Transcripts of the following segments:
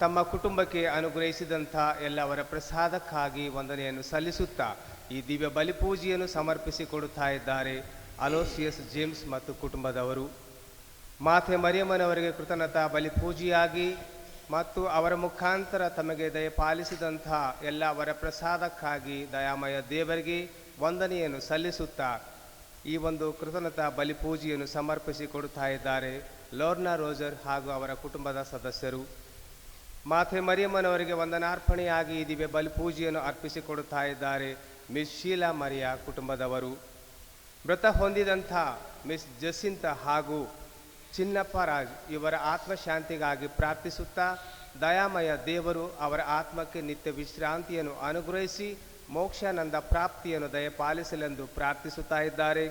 ತಮ್ಮ ಕುಟುಂಬಕ್ಕೆ ಅನುಗ್ರಹಿಸಿದಂಥ ಎಲ್ಲವರ ಪ್ರಸಾದಕ್ಕಾಗಿ ವಂದನೆಯನ್ನು ಸಲ್ಲಿಸುತ್ತಾ ಈ ದಿವ್ಯ ಬಲಿಪೂಜೆಯನ್ನು ಸಮರ್ಪಿಸಿಕೊಡುತ್ತಾ ಇದ್ದಾರೆ ಅಲೋಸಿಯಸ್ ಜೇಮ್ಸ್ ಮತ್ತು ಕುಟುಂಬದವರು. ಮಾತೆ ಮರಿಯಮ್ಮನವರಿಗೆ ಕೃತಜ್ಞತಾ ಬಲಿಪೂಜೆಯಾಗಿ ಮತ್ತು ಅವರ ಮುಖಾಂತರ ತಮಗೆ ದಯಪಾಲಿಸಿದಂಥ ಎಲ್ಲವರ ಪ್ರಸಾದಕ್ಕಾಗಿ ದಯಾಮಯ ದೇವರಿಗೆ ವಂದನೆಯನ್ನು ಸಲ್ಲಿಸುತ್ತಾ ಈ ಒಂದು ಕೃತಜ್ಞತಾ ಬಲಿಪೂಜೆಯನ್ನು ಸಮರ್ಪಿಸಿಕೊಡುತ್ತಾ ಇದ್ದಾರೆ ಲೋರ್ನಾ ರೋಜರ್ ಹಾಗೂ ಅವರ ಕುಟುಂಬದ ಸದಸ್ಯರು. ಮಾತೆ ಮರಿಯಮ್ಮನವರಿಗೆ ವಂದನಾರ್ಪಣೆಯಾಗಿ ಈ ದಿವ್ಯ ಬಲಿಪೂಜೆಯನ್ನು ಅರ್ಪಿಸಿಕೊಡುತ್ತಾ ಇದ್ದಾರೆ ಮಿಸ್ ಶೀಲಾ ಮರಿಯಾ ಕುಟುಂಬದವರು. ಮೃತ ಹೊಂದಿದಂಥ ಮಿಸ್ ಜಸಿಂತ ಹಾಗೂ ಚಿನ್ನಪ್ಪ ರಾಜ್ ಇವರ ಆತ್ಮಶಾಂತಿಗಾಗಿ ಪ್ರಾರ್ಥಿಸುತ್ತಾ ದಯಾಮಯ ದೇವರು ಅವರ ಆತ್ಮಕ್ಕೆ ನಿತ್ಯ ವಿಶ್ರಾಂತಿಯನ್ನು ಅನುಗ್ರಹಿಸಿ ಮೋಕ್ಷಾನಂದ ಪ್ರಾಪ್ತಿಯನ್ನು ದಯಪಾಲಿಸಲೆಂದು ಪ್ರಾರ್ಥಿಸುತ್ತಾ ಇದ್ದಾರೆ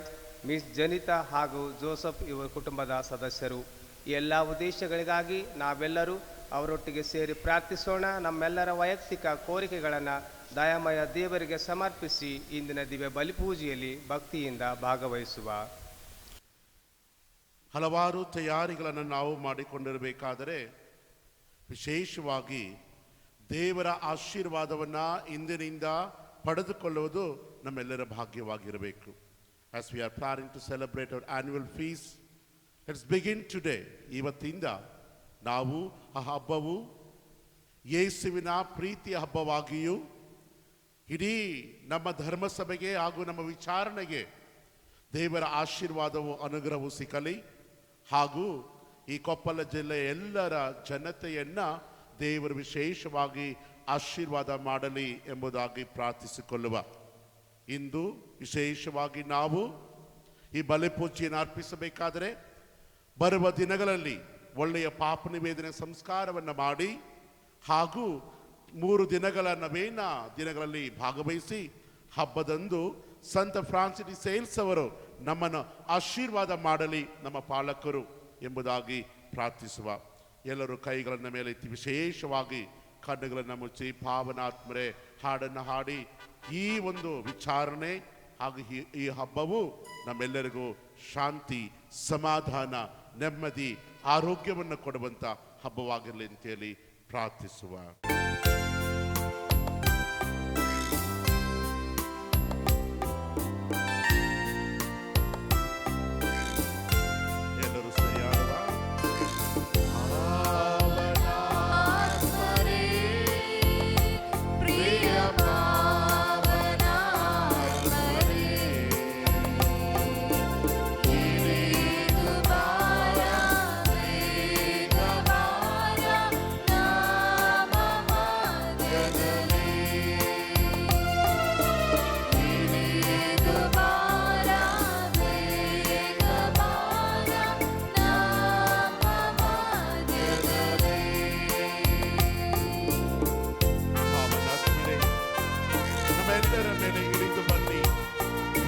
ಮಿಸ್ ಜನಿತಾ ಹಾಗೂ ಜೋಸಫ್ ಇವರ ಕುಟುಂಬದ ಸದಸ್ಯರು. ಈ ಎಲ್ಲ ಉದ್ದೇಶಗಳಿಗಾಗಿ ನಾವೆಲ್ಲರೂ ಅವರೊಟ್ಟಿಗೆ ಸೇರಿ ಪ್ರಾರ್ಥಿಸೋಣ. ನಮ್ಮೆಲ್ಲರ ವೈಯಕ್ತಿಕ ಕೋರಿಕೆಗಳನ್ನು ದಯಾಮಯ ದೇವರಿಗೆ ಸಮರ್ಪಿಸಿ ಇಂದಿನ ದಿವ್ಯ ಬಲಿಪೂಜೆಯಲ್ಲಿ ಭಕ್ತಿಯಿಂದ ಭಾಗವಹಿಸುವ. ಹಲವಾರು ತಯಾರಿಗಳನ್ನು ನಾವು ಮಾಡಿಕೊಂಡಿರಬೇಕಾದರೆ ವಿಶೇಷವಾಗಿ ದೇವರ ಆಶೀರ್ವಾದವನ್ನು ಇಂದಿನಿಂದ ಪಡೆದುಕೊಳ್ಳುವುದು ನಮ್ಮೆಲ್ಲರ ಭಾಗ್ಯವಾಗಿರಬೇಕು. As we are planning to celebrate our annual feast, let's begin today. ಇವತ್ತಿಂದ ನಾವು ಆ ಹಬ್ಬವು ಯೇಸುವಿನ ಪ್ರೀತಿಯ ಹಬ್ಬವಾಗಿಯೂ ಇಡೀ ನಮ್ಮ ಧರ್ಮಸಭೆಗೆ ಹಾಗೂ ನಮ್ಮ ವಿಚಾರಣೆಗೆ ದೇವರ ಆಶೀರ್ವಾದವು ಅನುಗ್ರಹವು ಸಿಕ್ಕಲಿ ಹಾಗೂ ಈ ಕೊಪ್ಪಳ ಜಿಲ್ಲೆಯ ಎಲ್ಲರ ಜನತೆಯನ್ನು ದೇವರು ವಿಶೇಷವಾಗಿ ಆಶೀರ್ವಾದ ಮಾಡಲಿ ಎಂಬುದಾಗಿ ಪ್ರಾರ್ಥಿಸಿಕೊಳ್ಳುವ. ಇಂದು ವಿಶೇಷವಾಗಿ ನಾವು ಈ ಬಲಿಪೂಜೆಯನ್ನು ಅರ್ಪಿಸಬೇಕಾದರೆ ಬರುವ ದಿನಗಳಲ್ಲಿ ಒಳ್ಳೆಯ ಪಾಪ ನಿವೇದನೆ ಸಂಸ್ಕಾರವನ್ನು ಮಾಡಿ ಹಾಗೂ 3 ದಿನಗಳ ನವೇನ ದಿನಗಳಲ್ಲಿ ಭಾಗವಹಿಸಿ ಹಬ್ಬದಂದು ಸಂತ ಫ್ರಾನ್ಸಿಸ್ ಡಿ ಸೇಲ್ಸ್ ಅವರು ನಮ್ಮನ್ನು ಆಶೀರ್ವಾದ ಮಾಡಲಿ ನಮ್ಮ ಪಾಲಕರು ಎಂಬುದಾಗಿ ಪ್ರಾರ್ಥಿಸುವ. ಎಲ್ಲರೂ ಕೈಗಳನ್ನು ಮೇಲೆ ಎತ್ತಿ ವಿಶೇಷವಾಗಿ ಕಣ್ಣುಗಳನ್ನು ಮುಚ್ಚಿ ಭಾವನಾತ್ಮರೆ ಹಾಡನ್ನು ಹಾಡಿ ಈ ಒಂದು ವಿಚಾರಣೆ ಹಾಗೂ ಈ ಹಬ್ಬವು ನಮ್ಮೆಲ್ಲರಿಗೂ ಶಾಂತಿ, ಸಮಾಧಾನ, ನೆಮ್ಮದಿ, ಆರೋಗ್ಯವನ್ನು ಕೊಡುವಂಥ ಹಬ್ಬವಾಗಿರಲಿ ಅಂತೇಳಿ ಪ್ರಾರ್ಥಿಸುವ.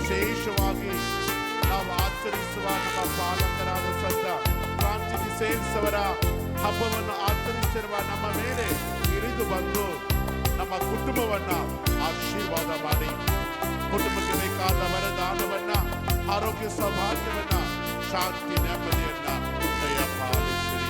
ವಿಶೇಷವಾಗಿ ನಾವು ಆಚರಿಸುವ ನಮ್ಮ ಪಾಲಕರಾದ ಸಂತ ಫ್ರಾನ್ಸಿಸ್ ಡಿ ಸೇಲ್ಸ್ ಅವರ ಹಬ್ಬವನ್ನು ಆಚರಿಸಿರುವ ನಮ್ಮ ಮೇಲೆ ಇಳಿದು ಬಂದು ನಮ್ಮ ಕುಟುಂಬವನ್ನ ಆಶೀರ್ವಾದ ಮಾಡಿ ಕುಟುಂಬಕ್ಕೆ ಬೇಕಾದ ವರದಾನವನ್ನ, ಆರೋಗ್ಯ ಸೌಭಾಗ್ಯವನ್ನ, ಶಾಂತಿ, ನೆಮ್ಮದಿಯನ್ನ ದಯಪಾಲಿಸಿರಿ.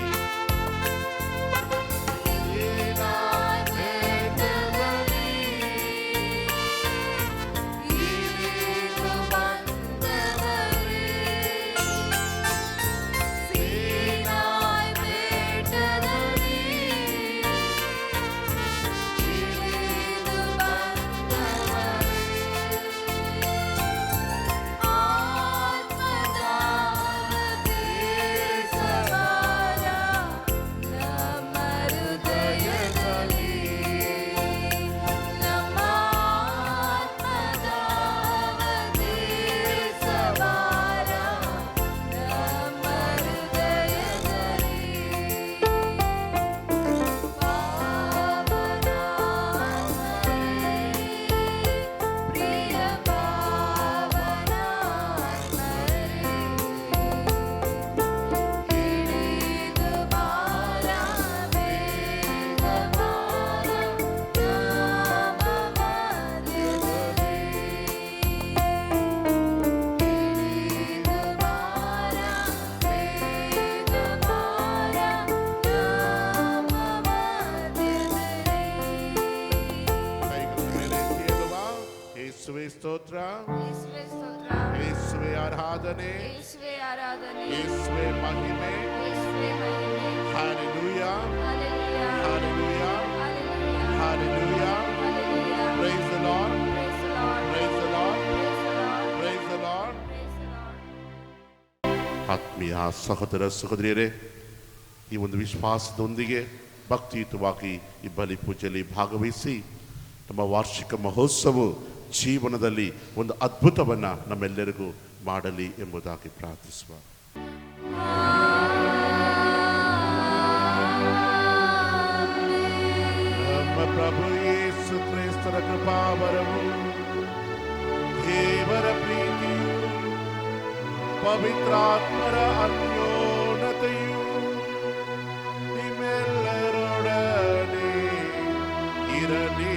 ಸ್ತೋತ್ರ, ಯೇಸುವೆ ಆರಾಧನೆ, ಯೇಸುವೆ ಮಹಿಮೆ. Hallelujah, hallelujah, hallelujah. Praise the Lord, praise the Lord, praise the Lord. ಆತ್ಮೀಯ ಸಹೋದರ ಸಹೋದರಿಯರೇ, ಈ ಒಂದು ವಿಶ್ವಾಸದೊಂದಿಗೆ ಭಕ್ತಿಯುತವಾಗಿ ಈ ಬಲಿ ಪೂಜೆಯಲ್ಲಿ ಭಾಗವಹಿಸಿ ನಮ್ಮ ವಾರ್ಷಿಕ ಮಹೋತ್ಸವ ಜೀವನದಲ್ಲಿ ಒಂದು ಅದ್ಭುತವನ್ನು ನಮ್ಮೆಲ್ಲರಿಗೂ ಮಾಡಲಿ ಎಂಬುದಾಗಿ ಪ್ರಾರ್ಥಿಸುವ. ನಮ್ಮ ಪ್ರಭು ಯೇಸು ಕ್ರಿಸ್ತರ ಕೃಪಾವರವು, ದೇವರ ಪ್ರೀತಿಯು, ಪವಿತ್ರಾತ್ಮರ ಅನ್ಯೋನ್ಯತೆಯು ನಿಮ್ಮೆಲ್ಲರೊಡನೆ ಇರಲಿ.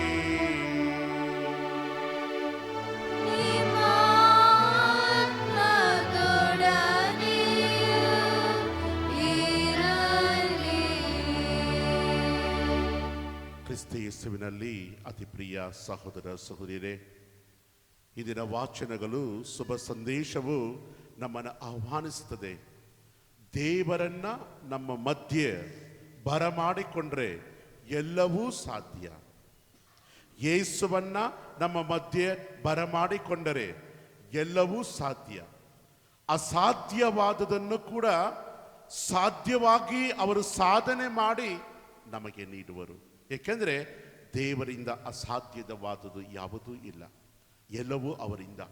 ಕ್ರಿಸ್ತ ಯೇಸುವಿನಲ್ಲಿ ಅತಿ ಪ್ರಿಯ ಸಹೋದರ ಸಹೋದರಿಯರೇ, ಈ ದಿನ ವಾಚನಗಳು, ಶುಭ ಸಂದೇಶವು ನಮ್ಮನ್ನು ಆಹ್ವಾನಿಸುತ್ತದೆ. ದೇವರನ್ನ ನಮ್ಮ ಮಧ್ಯೆ ಬರಮಾಡಿಕೊಂಡ್ರೆ ಎಲ್ಲವೂ ಸಾಧ್ಯ. ಯೇಸುವನ್ನ ನಮ್ಮ ಮಧ್ಯೆ ಬರಮಾಡಿಕೊಂಡರೆ ಎಲ್ಲವೂ ಸಾಧ್ಯ. ಅಸಾಧ್ಯವಾದುದನ್ನು ಕೂಡ ಸಾಧ್ಯವಾಗಿ ಅವರು ಸಾಧನೆ ಮಾಡಿ ನಮಗೆ ನೀಡುವರು. ಏಕೆಂದರೆ ದೇವರಿಂದ ಅಸಾಧ್ಯವಾದುದು ಯಾವುದೂ ಇಲ್ಲ, ಎಲ್ಲವೂ ಅವರಿಂದ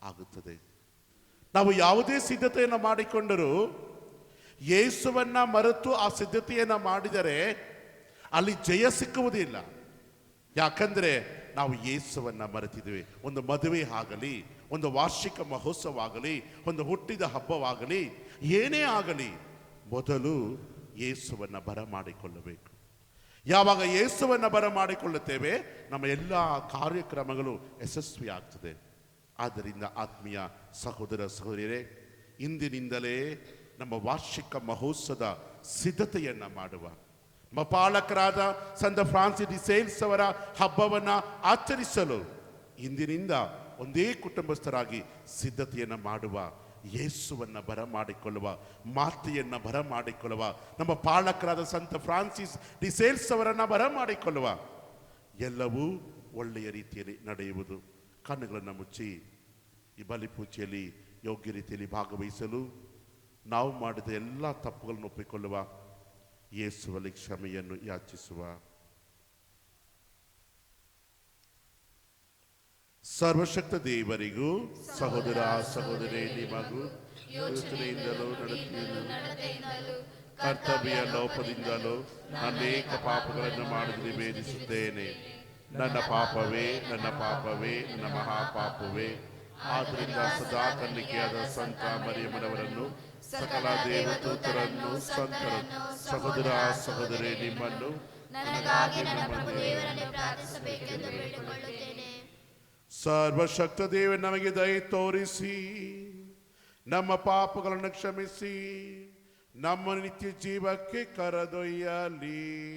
ಆಗುತ್ತದೆ. ನಾವು ಯಾವುದೇ ಸಿದ್ಧತೆಯನ್ನು ಮಾಡಿಕೊಂಡರೂ ಯೇಸುವನ್ನ ಮರೆತು ಆ ಸಿದ್ಧತೆಯನ್ನ ಮಾಡಿದರೆ ಅಲ್ಲಿ ಜಯ ಸಿಕ್ಕುವುದಿಲ್ಲ. ಯಾಕಂದ್ರೆ ನಾವು ಯೇಸುವನ್ನ ಮರೆತಿದ್ದೇವೆ. ಒಂದು ಮದುವೆ ಆಗಲಿ, ಒಂದು ವಾರ್ಷಿಕ ಮಹೋತ್ಸವ ಆಗಲಿ, ಒಂದು ಹುಟ್ಟಿದ ಹಬ್ಬವಾಗಲಿ, ಏನೇ ಆಗಲಿ, ಮೊದಲು ಯೇಸುವನ್ನ ಬರಮಾಡಿಕೊಳ್ಳಬೇಕು. ಯಾವಾಗ ಯೇಸುವನ್ನ ಬರಮಾಡಿಕೊಳ್ಳುತ್ತೇವೆ, ನಮ್ಮ ಎಲ್ಲ ಕಾರ್ಯಕ್ರಮಗಳು ಯಶಸ್ವಿ ಆಗ್ತದೆ. ಆದ್ದರಿಂದ ಆತ್ಮೀಯ ಸಹೋದರ ಸಹೋದರಿಯರೇ, ಇಂದಿನಿಂದಲೇ ನಮ್ಮ ವಾರ್ಷಿಕ ಮಹೋತ್ಸವದ ಸಿದ್ಧತೆಯನ್ನ ಮಾಡುವ. ನಮ್ಮ ಪಾಲಕರಾದ ಸಂತ ಫ್ರಾನ್ಸಿಸ್ ಡಿ ಸೇಲ್ಸ್ ಅವರ ಹಬ್ಬವನ್ನ ಆಚರಿಸಲು ಇಂದಿನಿಂದ ಒಂದೇ ಕುಟುಂಬಸ್ಥರಾಗಿ ಸಿದ್ಧತೆಯನ್ನ ಮಾಡುವ. ಯೇಸುವನ್ನ ಬರಮಾಡಿಕೊಳ್ಳುವ, ಮಾತೆಯನ್ನ ಬರಮಾಡಿಕೊಳ್ಳುವ, ನಮ್ಮ ಪಾಲಕರಾದ ಸಂತ ಫ್ರಾನ್ಸಿಸ್ ಡಿ ಸೇಲ್ಸ್ ಅವರನ್ನ ಬರಮಾಡಿಕೊಳ್ಳುವ. ಎಲ್ಲವೂ ಒಳ್ಳೆಯ ರೀತಿಯಲ್ಲಿ ನಡೆಯುವುದು. ಕಣ್ಣುಗಳನ್ನು ಮುಚ್ಚಿ ಈ ಬಲಿಪೂಜೆಯಲ್ಲಿ ಯೋಗ್ಯ ರೀತಿಯಲ್ಲಿ ಭಾಗವಹಿಸಲು ನಾವು ಮಾಡಿದ ಎಲ್ಲ ತಪ್ಪುಗಳನ್ನು ಒಪ್ಪಿಕೊಳ್ಳುವ, ಯೇಸುವಲ್ಲಿ ಕ್ಷಮೆಯನ್ನು ಯಾಚಿಸುವ. ಸರ್ವಶಕ್ತ ದೇವರಿಗೂ ಸಹೋದರ ಸಹೋದರಿ ನಿಮಗೂ ಯೋಚನೆಯಿಂದಲೂ ನಡತೆಯಿಂದಲೂ ಕರ್ತವ್ಯ ಲೋಪದಿಂದಲೂ ಅನೇಕ ಪಾಪಗಳನ್ನು ಮಾಡಲು ನಿವೇದಿಸುತ್ತೇನೆ. ನನ್ನ ಪಾಪವೇ, ನನ್ನ ಪಾಪವೇ, ನನ್ನ ಮಹಾಪಾಪವೇ. ಆದ್ದರಿಂದ ಸದಾ ಕನ್ನಿಕೆಯಾದ ಸಂತ ಮರಿಯಮ್ಮನವರನ್ನು, ಸಕಲ ದೇವದೂತರನ್ನು, ಸಂತರನ್ನು, ಸಹೋದರ ಸಹೋದರಿ ನಿಮ್ಮನ್ನು ನನಗಾಗಿ ನನ್ನ ಪ್ರಭು ದೇವರನ್ನು ಪ್ರಾರ್ಥಿಸಬೇಕೆಂದು ಬೇಡಿಕೊಳ್ಳುತ್ತೇನೆ. ಸರ್ವಶಕ್ತ ದೇವ ನಮಗೆ ದಯೆ ತೋರಿಸಿ ನಮ್ಮ ಪಾಪಗಳನ್ನು ಕ್ಷಮಿಸಿ ನಮ್ಮ ನಿತ್ಯ ಜೀವಕ್ಕೆ ಕರೆದೊಯ್ಯಲಿ.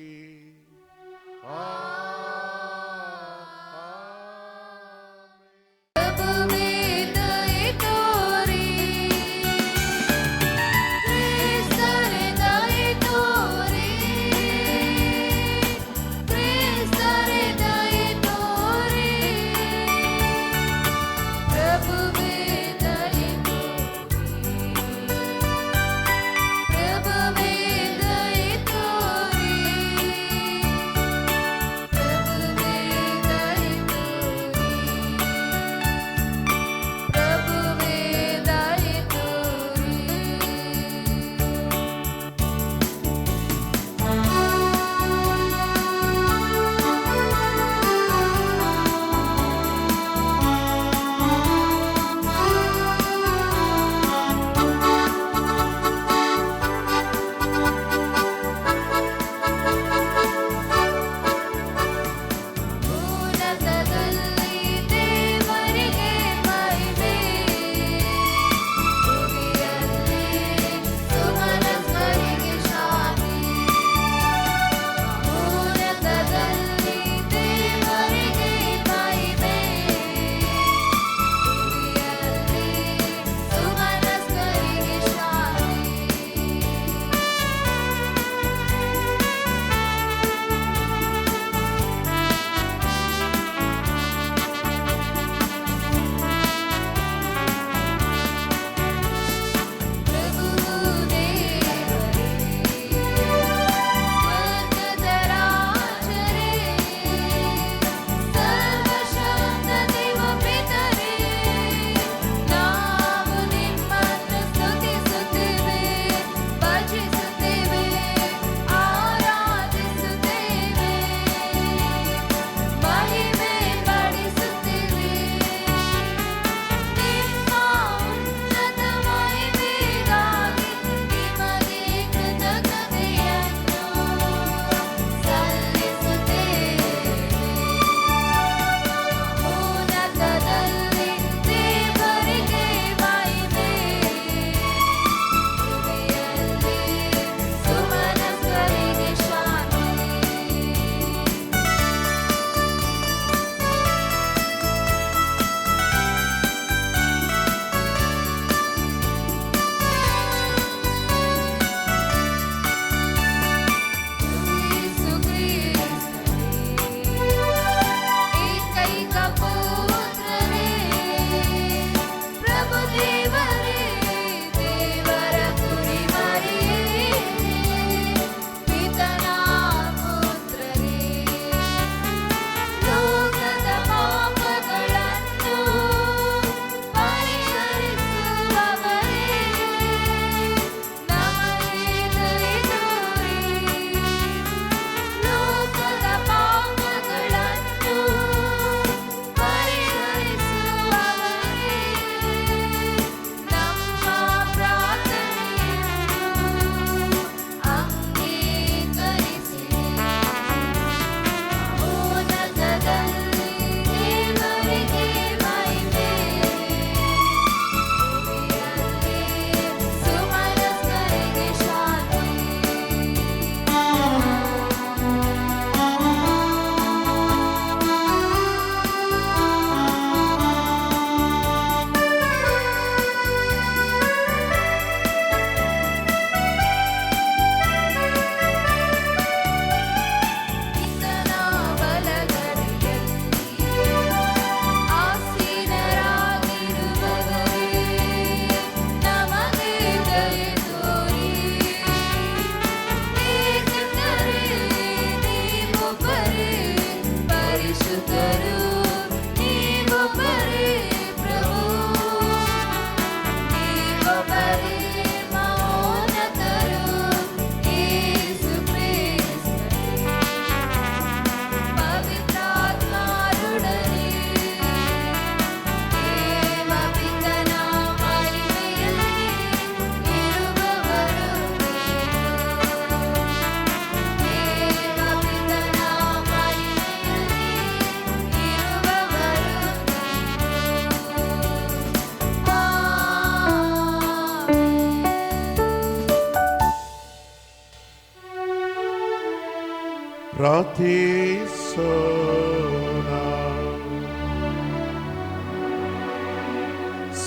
ಪ್ರಾರ್ಥಿಸೋಣ.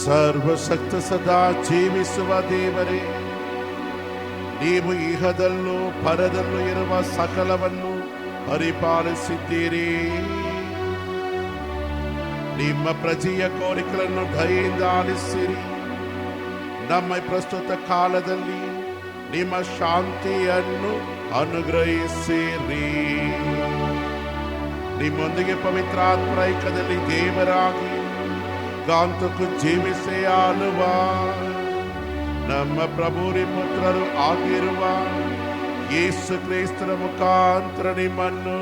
ಸರ್ವಶಕ್ತ ಸದಾ ಜೀವಿಸುವ ದೇವರೇ, ನೀವು ಇಹದಲ್ಲೂ ಪರದಲ್ಲೂ ಇರುವ ಸಕಲವನ್ನು ಪರಿಪಾಲಿಸಿದ್ದೀರಿ. ನಿಮ್ಮ ಪ್ರಜೆಯ ಕೋರಿಕೆಗಳನ್ನು ದಯೆಯಿಂದ ಆಲಿಸಿರಿ. ನಮ್ಮ ಪ್ರಸ್ತುತ ಕಾಲದಲ್ಲಿ ನಿಮ್ಮ ಶಾಂತಿಯನ್ನು ಅನುಗ್ರಹಿಸಿರಿ. ನಿಮ್ಮೊಂದಿಗೆ ಪವಿತ್ರಾತ್ಮರ ಐಕ್ಯದಲ್ಲಿ ದೇವರಾಗಿ ಗಾಂತಕ್ಕೂ ಜೀವಿಸಿ ಆಳುವ ನಮ್ಮ ಪ್ರಭುರಿ ಪುತ್ರರು ಆಗಿರುವ ಯೇಸು ಕ್ರಿಸ್ತರ ಮುಖಾಂತರ ನಿಮ್ಮನ್ನು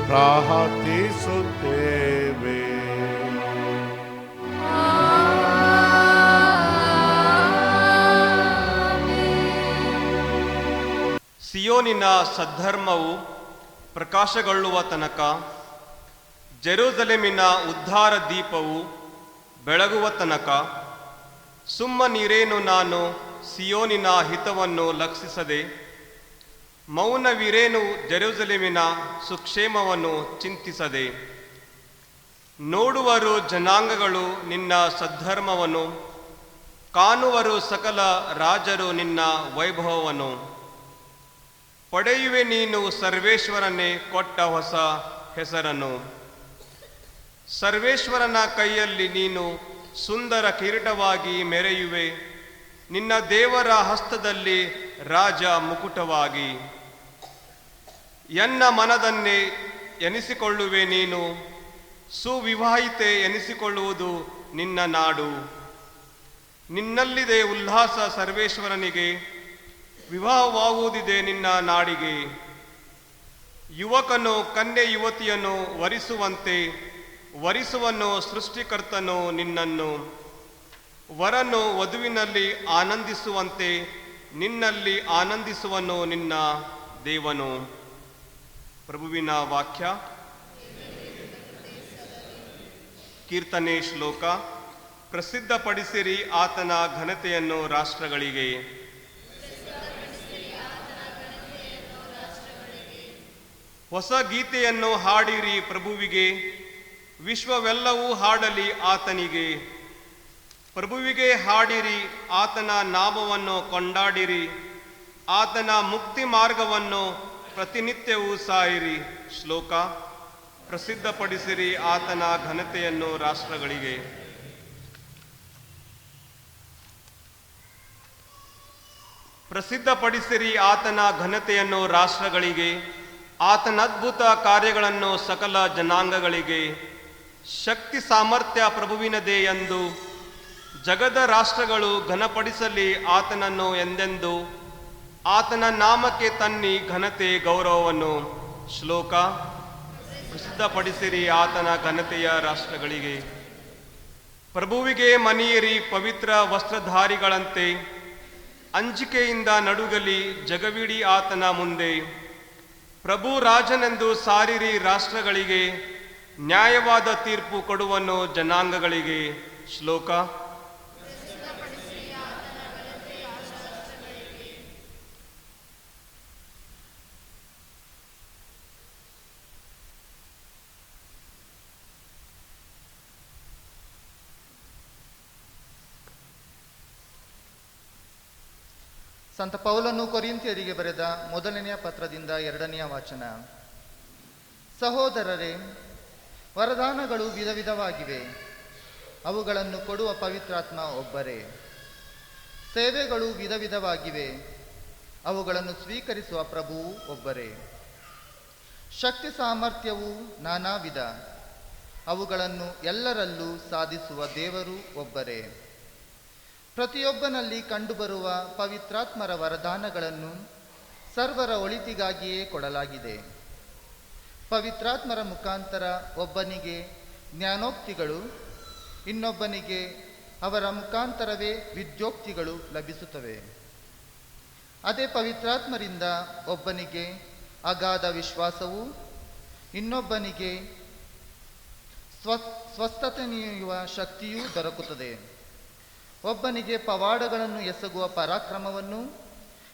ಪ್ರಾರ್ಥಿಸುತ್ತೇವೆ. ಸಿಯೋನಿನ ಸದ್ಧರ್ಮವು ಪ್ರಕಾಶಗೊಳ್ಳುವ ತನಕ, ಜೆರೂಸಲೇಮಿನ ಉದ್ಧಾರ ದೀಪವು ಬೆಳಗುವ ತನಕ ಸುಮ್ಮನಿರೇನು ನಾನು ಸಿಯೋನಿನ ಹಿತವನ್ನು ಲಕ್ಷಿಸದೆ, ಮೌನವಿರೇನು ಜೆರೂಸಲೇಮಿನ ಸುಕ್ಷೇಮವನ್ನು ಚಿಂತಿಸದೆ. ನೋಡುವರು ಜನಾಂಗಗಳು ನಿನ್ನ ಸದ್ಧರ್ಮವನ್ನು, ಕಾಣುವರು ಸಕಲ ರಾಜರು ನಿನ್ನ ವೈಭವವನ್ನು. ಪಡೆಯುವೆ ನೀನು ಸರ್ವೇಶ್ವರನೇ ಕೊಟ್ಟ ಹೊಸ ಹೆಸರನ್ನು. ಸರ್ವೇಶ್ವರನ ಕೈಯಲ್ಲಿ ನೀನು ಸುಂದರ ಕಿರೀಟವಾಗಿ ಮೆರೆಯುವೆ, ನಿನ್ನ ದೇವರ ಹಸ್ತದಲ್ಲಿ ರಾಜ ಮುಕುಟವಾಗಿ. ಎನ್ನ ಮನದನ್ನೇ ಎನಿಸಿಕೊಳ್ಳುವೆ ನೀನು, ಸುವಿವಾಹಿತೆ ಎನಿಸಿಕೊಳ್ಳುವುದು ನಿನ್ನ ನಾಡು. ನಿನ್ನಲ್ಲಿದೆ ಉಲ್ಲಾಸ ಸರ್ವೇಶ್ವರನಿಗೆ, ವಿವಾಹವಾಗುವುದಿದೆ ನಿನ್ನ ನಾಡಿಗೆ. ಯುವಕನು ಕನ್ಯೆ ಯುವತಿಯನ್ನು ವರಿಸುವನು ಸೃಷ್ಟಿಕರ್ತನು ನಿನ್ನನ್ನು. ವರನು ವಧುವಿನಲ್ಲಿ ಆನಂದಿಸುವಂತೆ ನಿನ್ನಲ್ಲಿ ಆನಂದಿಸುವನು ನಿನ್ನ ದೇವನು. ಪ್ರಭುವಿನ ವಾಕ್ಯ. ಕೀರ್ತನೆ ಶ್ಲೋಕ. ಪ್ರಸಿದ್ಧಪಡಿಸಿರಿ ಆತನ ಘನತೆಯನ್ನು ರಾಷ್ಟ್ರಗಳಿಗೆ. ಹೊಸ ಗೀತೆಯನ್ನು ಹಾಡಿರಿ ಪ್ರಭುವಿಗೆ, ವಿಶ್ವವೆಲ್ಲವೂ ಹಾಡಲಿ ಆತನಿಗೆ. ಪ್ರಭುವಿಗೆ ಹಾಡಿರಿ, ಆತನ ನಾಮವನ್ನು ಕೊಂಡಾಡಿರಿ, ಆತನ ಮುಕ್ತಿ ಮಾರ್ಗವನ್ನು ಪ್ರತಿನಿತ್ಯವೂ ಸಾಯಿರಿ. ಶ್ಲೋಕ. ಪ್ರಸಿದ್ಧಪಡಿಸಿರಿ ಆತನ ಘನತೆಯನ್ನು ರಾಷ್ಟ್ರಗಳಿಗೆ. ಪ್ರಸಿದ್ಧಪಡಿಸಿರಿ ಆತನ ಘನತೆಯನ್ನು ರಾಷ್ಟ್ರಗಳಿಗೆ, ಆತನ ಅದ್ಭುತ ಕಾರ್ಯಗಳನ್ನು ಸಕಲ ಜನಾಂಗಗಳಿಗೆ. ಶಕ್ತಿ ಸಾಮರ್ಥ್ಯ ಪ್ರಭುವಿನದೇ ಎಂದು ಜಗದ ರಾಷ್ಟ್ರಗಳು ಘನಪಡಿಸಲಿ ಆತನನ್ನು ಎಂದೆಂದು. ಆತನ ನಾಮಕ್ಕೆ ತನ್ನಿ ಘನತೆ ಗೌರವವನ್ನು. ಶ್ಲೋಕ. ಪ್ರಸಿದ್ಧಪಡಿಸಿರಿ ಆತನ ಘನತೆಯ ರಾಷ್ಟ್ರಗಳಿಗೆ. ಪ್ರಭುವಿಗೆ ಮನೆಯೇರಿ ಪವಿತ್ರ ವಸ್ತ್ರಧಾರಿಗಳಂತೆ, ಅಂಜಿಕೆಯಿಂದ ನಡುಗಲಿ ಜಗವಿಡೀ ಆತನ ಮುಂದೆ. ಪ್ರಭು ರಾಜನೆಂದು ಸಾರಿರಿ ರಾಷ್ಟ್ರಗಳಿಗೆ, ನ್ಯಾಯವಾದ ತೀರ್ಪು ಕೊಡುವನು ಜನಾಂಗಗಳಿಗೆ. ಶ್ಲೋಕ. ಸಂತ ಪೌಲನು ಕೊರಿಂಥಿಯರಿಗೆ ಬರೆದ ಮೊದಲನೆಯ ಪತ್ರದಿಂದ 2ನೆಯ ವಾಚನ. ಸಹೋದರರೇ, ವರದಾನಗಳು ವಿಧ ವಿಧವಾಗಿವೆ, ಅವುಗಳನ್ನು ಕೊಡುವ ಪವಿತ್ರಾತ್ಮ ಒಬ್ಬರೇ. ಸೇವೆಗಳು ವಿಧ ವಿಧವಾಗಿವೆ, ಅವುಗಳನ್ನು ಸ್ವೀಕರಿಸುವ ಪ್ರಭುವು ಒಬ್ಬರೇ. ಶಕ್ತಿ ಸಾಮರ್ಥ್ಯವು ನಾನಾ ವಿಧ, ಅವುಗಳನ್ನು ಎಲ್ಲರಲ್ಲೂ ಸಾಧಿಸುವ ದೇವರು ಒಬ್ಬರೇ. ಪ್ರತಿಯೊಬ್ಬನಲ್ಲಿ ಕಂಡುಬರುವ ಪವಿತ್ರಾತ್ಮರ ವರದಾನಗಳನ್ನು ಸರ್ವರ ಒಳಿತಿಗಾಗಿಯೇ ಕೊಡಲಾಗಿದೆ. ಪವಿತ್ರಾತ್ಮರ ಮುಖಾಂತರ ಒಬ್ಬನಿಗೆ ಜ್ಞಾನೋಕ್ತಿಗಳು, ಇನ್ನೊಬ್ಬನಿಗೆ ಅವರ ಮುಖಾಂತರವೇ ವಿದ್ಯೋಕ್ತಿಗಳು ಲಭಿಸುತ್ತವೆ. ಅದೇ ಪವಿತ್ರಾತ್ಮರಿಂದ ಒಬ್ಬನಿಗೆ ಅಗಾಧ ವಿಶ್ವಾಸವು, ಇನ್ನೊಬ್ಬನಿಗೆ ಸ್ವಸ್ಥತೆ ನೀಡುವ ಶಕ್ತಿಯೂ ದೊರಕುತ್ತದೆ. ಒಬ್ಬನಿಗೆ ಪವಾಡಗಳನ್ನು ಎಸಗುವ ಪರಾಕ್ರಮವನ್ನು,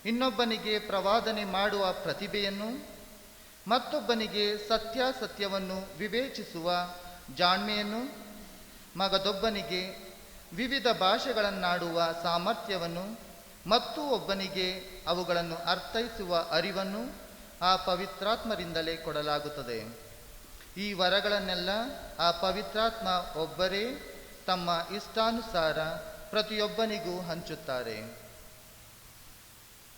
ಇನ್ನೊಬ್ಬನಿಗೆ ಪ್ರವಾದನೆ ಮಾಡುವ ಪ್ರತಿಭೆಯನ್ನು, ಮತ್ತೊಬ್ಬನಿಗೆ ಸತ್ಯಾಸತ್ಯವನ್ನು ವಿವೇಚಿಸುವ ಜಾಣ್ಮೆಯನ್ನು, ಮಗದೊಬ್ಬನಿಗೆ ವಿವಿಧ ಭಾಷೆಗಳನ್ನಾಡುವ ಸಾಮರ್ಥ್ಯವನ್ನು ಮತ್ತು ಒಬ್ಬನಿಗೆ ಅವುಗಳನ್ನು ಅರ್ಥೈಸುವ ಅರಿವನ್ನು ಆ ಪವಿತ್ರಾತ್ಮರಿಂದಲೇ ಕೊಡಲಾಗುತ್ತದೆ. ಈ ವರಗಳನ್ನೆಲ್ಲ ಆ ಪವಿತ್ರಾತ್ಮ ಒಬ್ಬರೇ ತಮ್ಮ ಇಷ್ಟಾನುಸಾರ ಪ್ರತಿಯೊಬ್ಬನಿಗೂ ಹಂಚುತ್ತಾರೆ.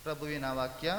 ಪ್ರಭುವಿನ ವಾಕ್ಯ.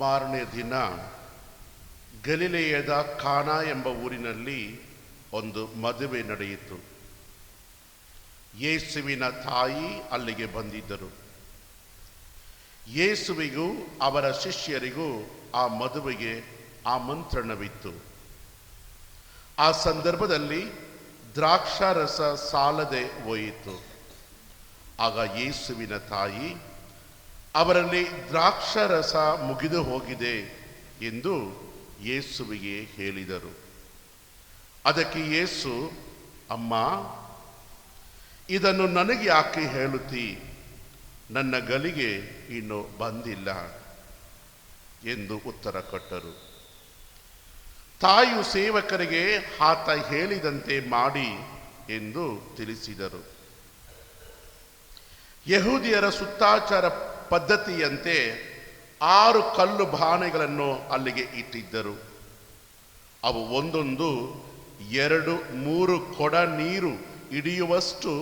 ಮಾರನೇ ದಿನ ಗಲಿಲೆಯದ ಕಾನಾ ಎಂಬ ಊರಿನಲ್ಲಿ ಒಂದು ಮದುವೆ ನಡೆಯಿತು. ಯೇಸುವಿನ ತಾಯಿ ಅಲ್ಲಿಗೆ ಬಂದಿದ್ದರು. ಯೇಸುವಿಗೂ ಅವರ ಶಿಷ್ಯರಿಗೂ ಆ ಮದುವೆಗೆ ಆಮಂತ್ರಣವಿತ್ತು. ಆ ಸಂದರ್ಭದಲ್ಲಿ ದ್ರಾಕ್ಷಾರಸ ಸಾಲದೆ ಹೋಯಿತು. ಆಗ ಯೇಸುವಿನ ತಾಯಿ ಅವರಲ್ಲಿ ದ್ರಾಕ್ಷಾರಸ ಮುಗಿದು ಹೋಗಿದೆ ಎಂದು ಯೇಸುವಿಗೆ ಹೇಳಿದರು. ಅದಕ್ಕೆ ಯೇಸು, ಅಮ್ಮ, ಇದನ್ನು ನನಗೆ ಯಾಕೆ ಹೇಳುತ್ತೀ? ನನ್ನ ಗಳಿಗೆ ಇನ್ನು ಬಂದಿಲ್ಲ ಎಂದು ಉತ್ತರ ಕೊಟ್ಟರು. ತಾಯಿಯು ಸೇವಕರಿಗೆ ಆತ ಹೇಳಿದಂತೆ ಮಾಡಿ ಎಂದು ತಿಳಿಸಿದರು. ಯಹೂದಿಯರ ಸುತ್ತಾಚಾರ ಪದ್ಧತಿಯಂತೆ 6 ಕಲ್ಲು ಬಾಣೆಗಳನ್ನು ಅಲ್ಲಿಗೆ ಇಟ್ಟಿದ್ದರು. ಅವು ಒಂದೊಂದು 2-3 ಕೊಡ ನೀರು ಹಿಡಿಯುವಷ್ಟು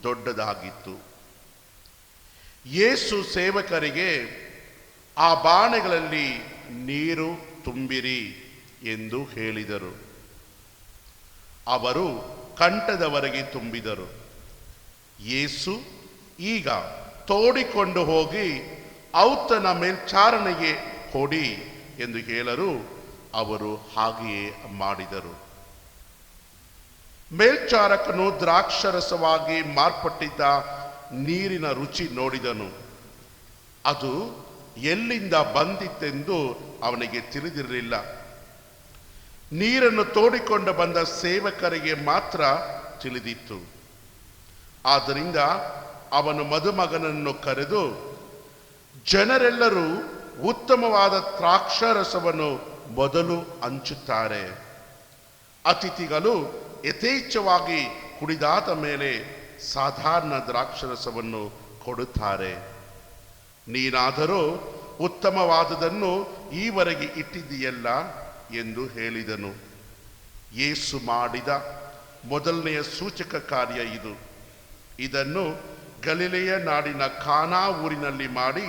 ದೊಡ್ಡದಾಗಿತ್ತು. ಯೇಸು ಸೇವಕರಿಗೆ ಆ ಬಾಣೆಗಳಲ್ಲಿ ನೀರು ತುಂಬಿರಿ ಎಂದು ಹೇಳಿದರು. ಅವರು ಕಂಠದವರೆಗೆ ತುಂಬಿದರು. ಯೇಸು, ಈಗ ತೋಡಿಕೊಂಡು ಹೋಗಿ ಔತಣ ಮೇಲ್ಚಾರಣೆಗೆ ಕೊಡಿ ಎಂದು ಹೇಳಲು ಅವರು ಹಾಗೆಯೇ ಮಾಡಿದರು. ಮೇಲ್ಚಾರಕನು ದ್ರಾಕ್ಷರಸವಾಗಿ ಮಾರ್ಪಟ್ಟಿದ್ದ ನೀರಿನ ರುಚಿ ನೋಡಿದನು. ಅದು ಎಲ್ಲಿಂದ ಬಂದಿತ್ತೆಂದು ಅವನಿಗೆ ತಿಳಿದಿರಲಿಲ್ಲ. ನೀರನ್ನು ತೋಡಿಕೊಂಡು ಬಂದ ಸೇವಕರಿಗೆ ಮಾತ್ರ ತಿಳಿದಿತ್ತು. ಆದ್ದರಿಂದ ಅವನು ಮದುಮಗನನ್ನು ಕರೆದು, ಜನರೆಲ್ಲರೂ ಉತ್ತಮವಾದ ದ್ರಾಕ್ಷಾರಸವನ್ನು ಮೊದಲು ಹಂಚುತ್ತಾರೆ, ಅತಿಥಿಗಳು ಯಥೇಚ್ಛವಾಗಿ ಕುಡಿದಾದ ಮೇಲೆ ಸಾಧಾರಣ ದ್ರಾಕ್ಷಾರಸವನ್ನು ಕೊಡುತ್ತಾರೆ. ನೀನಾದರೂ ಉತ್ತಮವಾದುದನ್ನು ಈವರೆಗೆ ಇಟ್ಟಿದ್ದೀಯಲ್ಲ ಎಂದು ಹೇಳಿದನು. ಯೇಸು ಮಾಡಿದ ಮೊದಲನೆಯ ಸೂಚಕ ಕಾರ್ಯ ಇದು. ಇದನ್ನು ಗಲಿಲೆಯ ನಾಡಿನ ಕಾನಾ ಊರಿನಲ್ಲಿ ಮಾಡಿ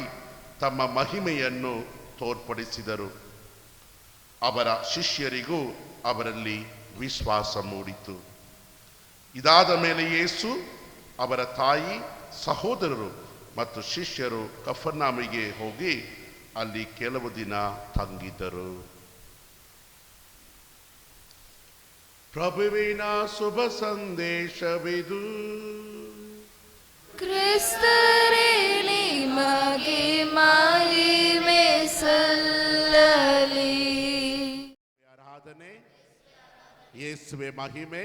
ತಮ್ಮ ಮಹಿಮೆಯನ್ನು ತೋರ್ಪಡಿಸಿದರು. ಅವರ ಶಿಷ್ಯರಿಗೂ ಅವರಲ್ಲಿ ವಿಶ್ವಾಸ ಮೂಡಿತು. ಇದಾದ ಮೇಲೆ ಯೇಸು, ಅವರ ತಾಯಿ, ಸಹೋದರರು ಮತ್ತು ಶಿಷ್ಯರು ಕಫರ್ನಾಮಿಗೆ ಹೋಗಿ ಅಲ್ಲಿ ಕೆಲವು ದಿನ ತಂಗಿದ್ದರು. ಪ್ರಭುವಿನ ಶುಭ ಸಂದೇಶವಿದು. ಕ್ರಿಸ್ತರೇ ನಿಮಗೆ ಮಹಿಮೆ ಸಲ್ಲಲಿ. ಆರಾಧನೆ ಯೇಸುವೆ ಮಹಿಮೆ.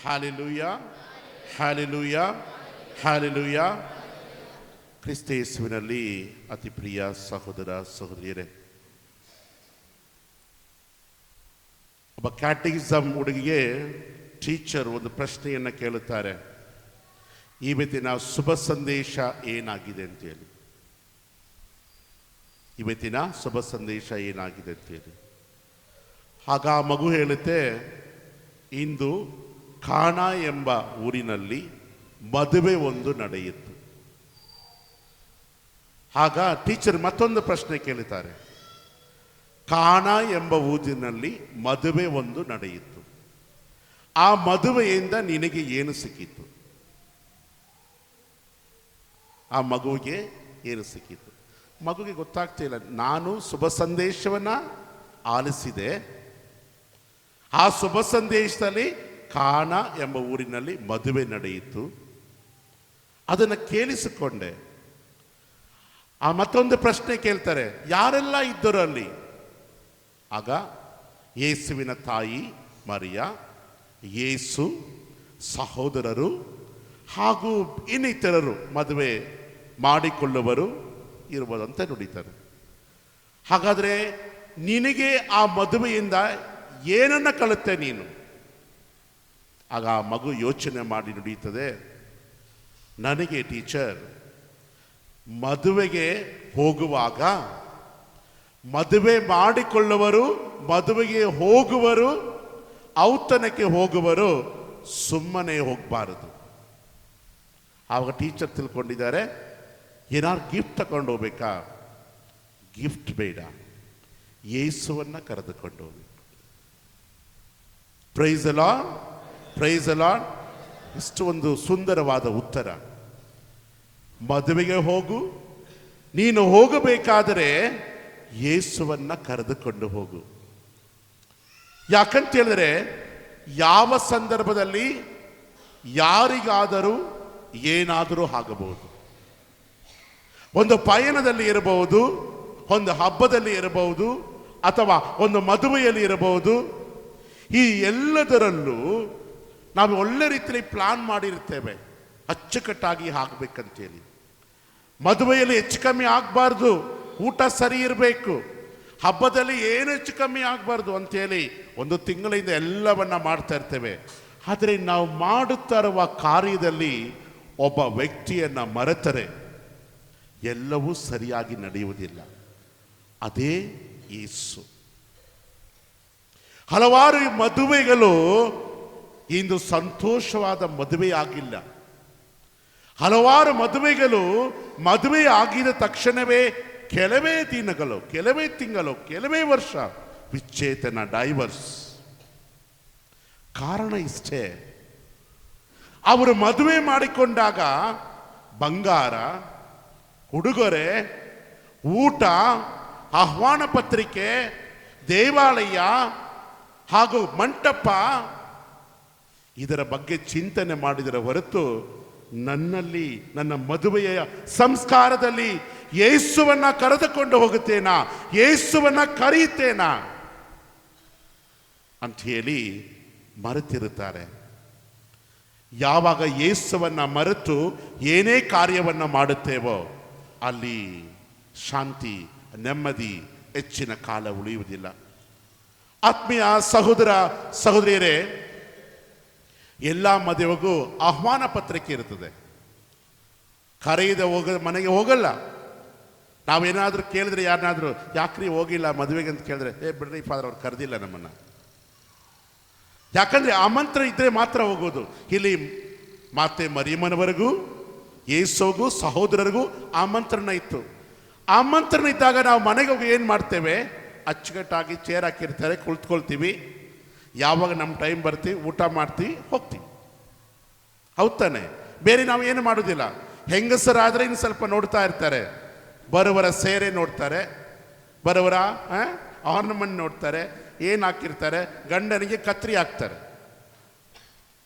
Hallelujah, hallelujah, hallelujah. ಕ್ರಿಸ್ತ ಯೇಸುವಿನಲ್ಲಿ ಅತಿ ಪ್ರಿಯ ಸಹೋದರ ಸಹೋದರಿಯರೇ, ಒಬ್ಬ ಕ್ಯಾಟೆಕಿಸಮ್ ಹುಡುಗಿಗೆ ಟೀಚರ್ ಒಂದು ಪ್ರಶ್ನೆಯನ್ನು ಕೇಳುತ್ತಾರೆ, ಇವತ್ತಿನ ಶುಭ ಸಂದೇಶ ಏನಾಗಿದೆ ಅಂತೇಳಿ. ಇವತ್ತಿನ ಶುಭ ಸಂದೇಶ ಏನಾಗಿದೆ ಅಂತೇಳಿ. ಆಗ ಆ ಮಗು ಹೇಳುತ್ತೆ, ಇಂದು ಕಾಣ ಎಂಬ ಊರಿನಲ್ಲಿ ಮದುವೆ ಒಂದು ನಡೆಯಿತು. ಆಗ ಟೀಚರ್ ಮತ್ತೊಂದು ಪ್ರಶ್ನೆ ಕೇಳುತ್ತಾರೆ, ಕಾಣ ಎಂಬ ಊರಿನಲ್ಲಿ ಮದುವೆ ಒಂದು ನಡೆಯಿತು, ಆ ಮದುವೆಯಿಂದ ನಿನಗೆ ಏನು ಸಿಕ್ಕಿತು? ಆ ಮಗುವಿಗೆ ಏನು ಸಿಕ್ಕಿತು? ಮಗುವಿಗೆ ಗೊತ್ತಾಗ್ತಿಲ್ಲ. ನಾನು ಶುಭ ಸಂದೇಶವನ್ನ ಆಲಿಸಿದೆ, ಆ ಶುಭ ಸಂದೇಶದಲ್ಲಿ ಕಾಣ ಎಂಬ ಊರಿನಲ್ಲಿ ಮದುವೆ ನಡೆಯಿತು, ಅದನ್ನು ಕೇಳಿಸಿಕೊಂಡೆ. ಆ ಮತ್ತೊಂದು ಪ್ರಶ್ನೆ ಕೇಳ್ತಾರೆ, ಯಾರೆಲ್ಲ ಇದ್ದರು ಅಲ್ಲಿ? ಆಗ ಯೇಸುವಿನ ತಾಯಿ ಮರಿಯ, ಯೇಸು, ಸಹೋದರರು ಹಾಗೂ ಇನ್ನಿತರರು ಮದುವೆ ಮಾಡಿಕೊಳ್ಳುವರು ಇರುವುದಂತ ನುಡಿತಾರೆ. ಹಾಗಾದರೆ ನಿನಗೆ ಆ ಮದುವೆಯಿಂದ ಏನನ್ನ ಕಳುತ್ತೆ ನೀನು? ಆಗ ಆ ಮಗು ಯೋಚನೆ ಮಾಡಿ ನುಡಿಯುತ್ತದೆ, ನನಗೆ ಟೀಚರ್ ಮದುವೆಗೆ ಹೋಗುವಾಗ ಮದುವೆ ಮಾಡಿಕೊಳ್ಳುವರು, ಮದುವೆಗೆ ಹೋಗುವರು, ಔತಣಕ್ಕೆ ಹೋಗುವರು, ಸುಮ್ಮನೆ ಹೋಗಬಾರದು. ಆವಾಗ ಟೀಚರ್ ತಿಳ್ಕೊಂಡಿದ್ದಾರೆ, ಏನಾದ್ರು ಗಿಫ್ಟ್ ತಗೊಂಡು ಹೋಗ್ಬೇಕಾ? ಗಿಫ್ಟ್ ಬೇಡ, ಯೇಸುವನ್ನ ಕರೆದುಕೊಂಡು ಹೋಗ್ಬೇಕು. Praise the Lord, praise the Lord. ಇಷ್ಟು ಒಂದು ಸುಂದರವಾದ ಉತ್ತರ. ಮದುವೆಗೆ ಹೋಗು, ನೀನು ಹೋಗಬೇಕಾದರೆ ಯೇಸುವನ್ನ ಕರೆದುಕೊಂಡು ಹೋಗು. ಯಾಕಂತ ಹೇಳಿದ್ರೆ, ಯಾವ ಸಂದರ್ಭದಲ್ಲಿ ಯಾರಿಗಾದರೂ ಏನಾದರೂ ಆಗಬಹುದು. ಒಂದು ಪಯಣದಲ್ಲಿ ಇರಬಹುದು, ಒಂದು ಹಬ್ಬದಲ್ಲಿ ಇರಬಹುದು, ಅಥವಾ ಒಂದು ಮದುವೆಯಲ್ಲಿ ಇರಬಹುದು. ಈ ಎಲ್ಲದರಲ್ಲೂ ನಾವು ಒಳ್ಳೆ ರೀತಿಯಲ್ಲಿ ಪ್ಲಾನ್ ಮಾಡಿರ್ತೇವೆ, ಅಚ್ಚುಕಟ್ಟಾಗಿ ಆಗಬೇಕಂತೇಳಿ. ಮದುವೆಯಲ್ಲಿ ಹೆಚ್ಚು ಕಮ್ಮಿ ಆಗಬಾರ್ದು, ಊಟ ಸರಿ ಇರಬೇಕು, ಹಬ್ಬದಲ್ಲಿ ಏನು ಹೆಚ್ಚು ಕಮ್ಮಿ ಆಗಬಾರ್ದು ಅಂತೇಳಿ ಒಂದು ತಿಂಗಳಿಂದ ಎಲ್ಲವನ್ನ ಮಾಡ್ತಾ ಇರ್ತೇವೆ. ಆದರೆ ನಾವು ಮಾಡುತ್ತಾ ಇರುವ ಕಾರ್ಯದಲ್ಲಿ ಒಬ್ಬ ವ್ಯಕ್ತಿಯನ್ನ ಮರೆತರೆ ಎಲ್ಲವೂ ಸರಿಯಾಗಿ ನಡೆಯುವುದಿಲ್ಲ. ಅದೇ ಯೇಸು. ಹಲವಾರು ಮದುವೆಗಳು ಇಂದು ಸಂತೋಷವಾದ ಮದುವೆ ಆಗಿಲ್ಲ. ಹಲವಾರು ಮದುವೆಗಳು ಮದುವೆ ಆಗಿದ ತಕ್ಷಣವೇ ಕೆಲವೇ ದಿನಗಳು, ಕೆಲವೇ ತಿಂಗಳು, ಕೆಲವೇ ವರ್ಷ ವಿಚ್ಛೇದನ, ಡೈವರ್ಸ್. ಕಾರಣ ಇಷ್ಟೇ, ಅವರು ಮದುವೆ ಮಾಡಿಕೊಂಡಾಗ ಬಂಗಾರ, ಉಡುಗೊರೆ, ಊಟ, ಆಹ್ವಾನ ಪತ್ರಿಕೆ, ದೇವಾಲಯ ಹಾಗೂ ಮಂಟಪ, ಇದರ ಬಗ್ಗೆ ಚಿಂತನೆ ಮಾಡಿದರ ಹೊರತು ನನ್ನಲ್ಲಿ, ನನ್ನ ಮದುವೆಯ ಸಂಸ್ಕಾರದಲ್ಲಿ ಯೇಸುವನ್ನ ಕರೆದುಕೊಂಡು ಹೋಗುತ್ತೇನಾ, ಯೇಸುವನ್ನ ಕರೆಯುತ್ತೇನಾ ಅಂತ ಹೇಳಿ ಮರೆತಿರುತ್ತಾರೆ. ಯಾವಾಗ ಯೇಸುವನ್ನ ಮರೆತು ಏನೇ ಕಾರ್ಯವನ್ನ ಮಾಡುತ್ತೇವೋ ಅಲ್ಲಿ ಶಾಂತಿ, ನೆಮ್ಮದಿ ಹೆಚ್ಚಿನ ಕಾಲ ಉಳಿಯುವುದಿಲ್ಲ. ಆತ್ಮೀಯ ಸಹೋದರ ಸಹೋದರಿಯರೇ, ಎಲ್ಲ ಮದುವೆಗೂ ಆಹ್ವಾನ ಪತ್ರಿಕೆ ಇರುತ್ತದೆ. ಕರೆಯದ ಮನೆಗೆ ಹೋಗಲ್ಲ. ನಾವೇನಾದ್ರೂ ಕೇಳಿದ್ರೆ, ಯಾರನ್ನಾದ್ರೂ ಯಾಕ್ರಿ ಹೋಗಿಲ್ಲ ಮದುವೆಗೆ ಅಂತ ಕೇಳಿದ್ರೆ, ಬಿಡ್ರಿ ಫಾದರ್, ಅವ್ರು ಕರೆದಿಲ್ಲ ನಮ್ಮನ್ನ. ಯಾಕಂದ್ರೆ ಆಮಂತ್ರಣ ಇದ್ರೆ ಮಾತ್ರ ಹೋಗೋದು. ಇಲ್ಲಿ ಮಾತೆ ಮರಿಯಮ್ಮನವರೆಗೂ, ಯೇಸುಗೂ, ಸಹೋದರರಿಗೂ ಆಮಂತ್ರಣ ಇತ್ತು. ಆಮಂತ್ರಣ ಇದ್ದಾಗ ನಾವು ಮನೆಗೆ ಹೋಗಿ ಏನು ಮಾಡ್ತೇವೆ? ಅಚ್ಚುಕಟ್ಟಾಗಿ ಚೇರ್ ಹಾಕಿರ್ತಾರೆ, ಕುಳಿತುಕೊಳ್ತೀವಿ. ಯಾವಾಗ ನಮ್ಮ ಟೈಮ್ ಬರ್ತೀವಿ, ಊಟ ಮಾಡ್ತೀವಿ, ಹೋಗ್ತೀವಿ. ಹೌದು ತಾನೆ? ಬೇರೆ ನಾವು ಏನು ಮಾಡೋದಿಲ್ಲ. ಹೆಂಗಸರಾದರೆ ಇನ್ನು ಸ್ವಲ್ಪ ನೋಡ್ತಾ ಇರ್ತಾರೆ, ಬರುವರ ಸೇರೆ ನೋಡ್ತಾರೆ, ಬರುವರ ಆರ್ನಮೆಂಟ್ ನೋಡ್ತಾರೆ, ಏನು ಹಾಕಿರ್ತಾರೆ, ಗಂಡನಿಗೆ ಕತ್ರಿ ಹಾಕ್ತಾರೆ.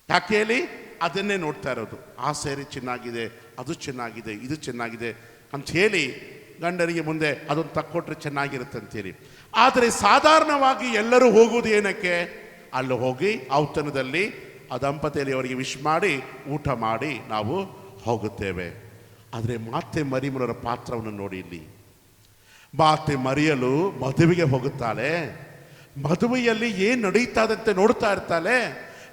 ಯಾಕೆ ಹೇಳಿ? ಅದನ್ನೇ ನೋಡ್ತಾ ಇರೋದು. ಆ ಸೇರೆ ಚೆನ್ನಾಗಿದೆ, ಅದು ಚೆನ್ನಾಗಿದೆ, ಇದು ಚೆನ್ನಾಗಿದೆ ಅಂತ ಹೇಳಿ ಗಂಡನಿಗೆ ಮುಂದೆ ಅದನ್ನು ತಕ್ಕೊಟ್ರೆ ಚೆನ್ನಾಗಿರುತ್ತೆ ಅಂತೇಳಿ. ಆದರೆ ಸಾಧಾರಣವಾಗಿ ಎಲ್ಲರೂ ಹೋಗುವುದು ಏನಕ್ಕೆ? ಅಲ್ಲಿ ಹೋಗಿ ಔತಣದಲ್ಲಿ ಆ ದಂಪತಿಯಲ್ಲಿ ಅವರಿಗೆ ವಿಶ್ ಮಾಡಿ ಊಟ ಮಾಡಿ ನಾವು ಹೋಗುತ್ತೇವೆ. ಆದರೆ ಮಾತೆ ಮರಿಯಮ್ಮನವರ ಪಾತ್ರವನ್ನು ನೋಡಿ. ಇಲ್ಲಿ ಮಾತೆ ಮರಿಯಲು ಮದುವೆಗೆ ಹೋಗುತ್ತಾಳೆ. ಮದುವೆಯಲ್ಲಿ ಏನು ನಡೀತಾದಂತೆ ನೋಡ್ತಾ ಇರ್ತಾಳೆ.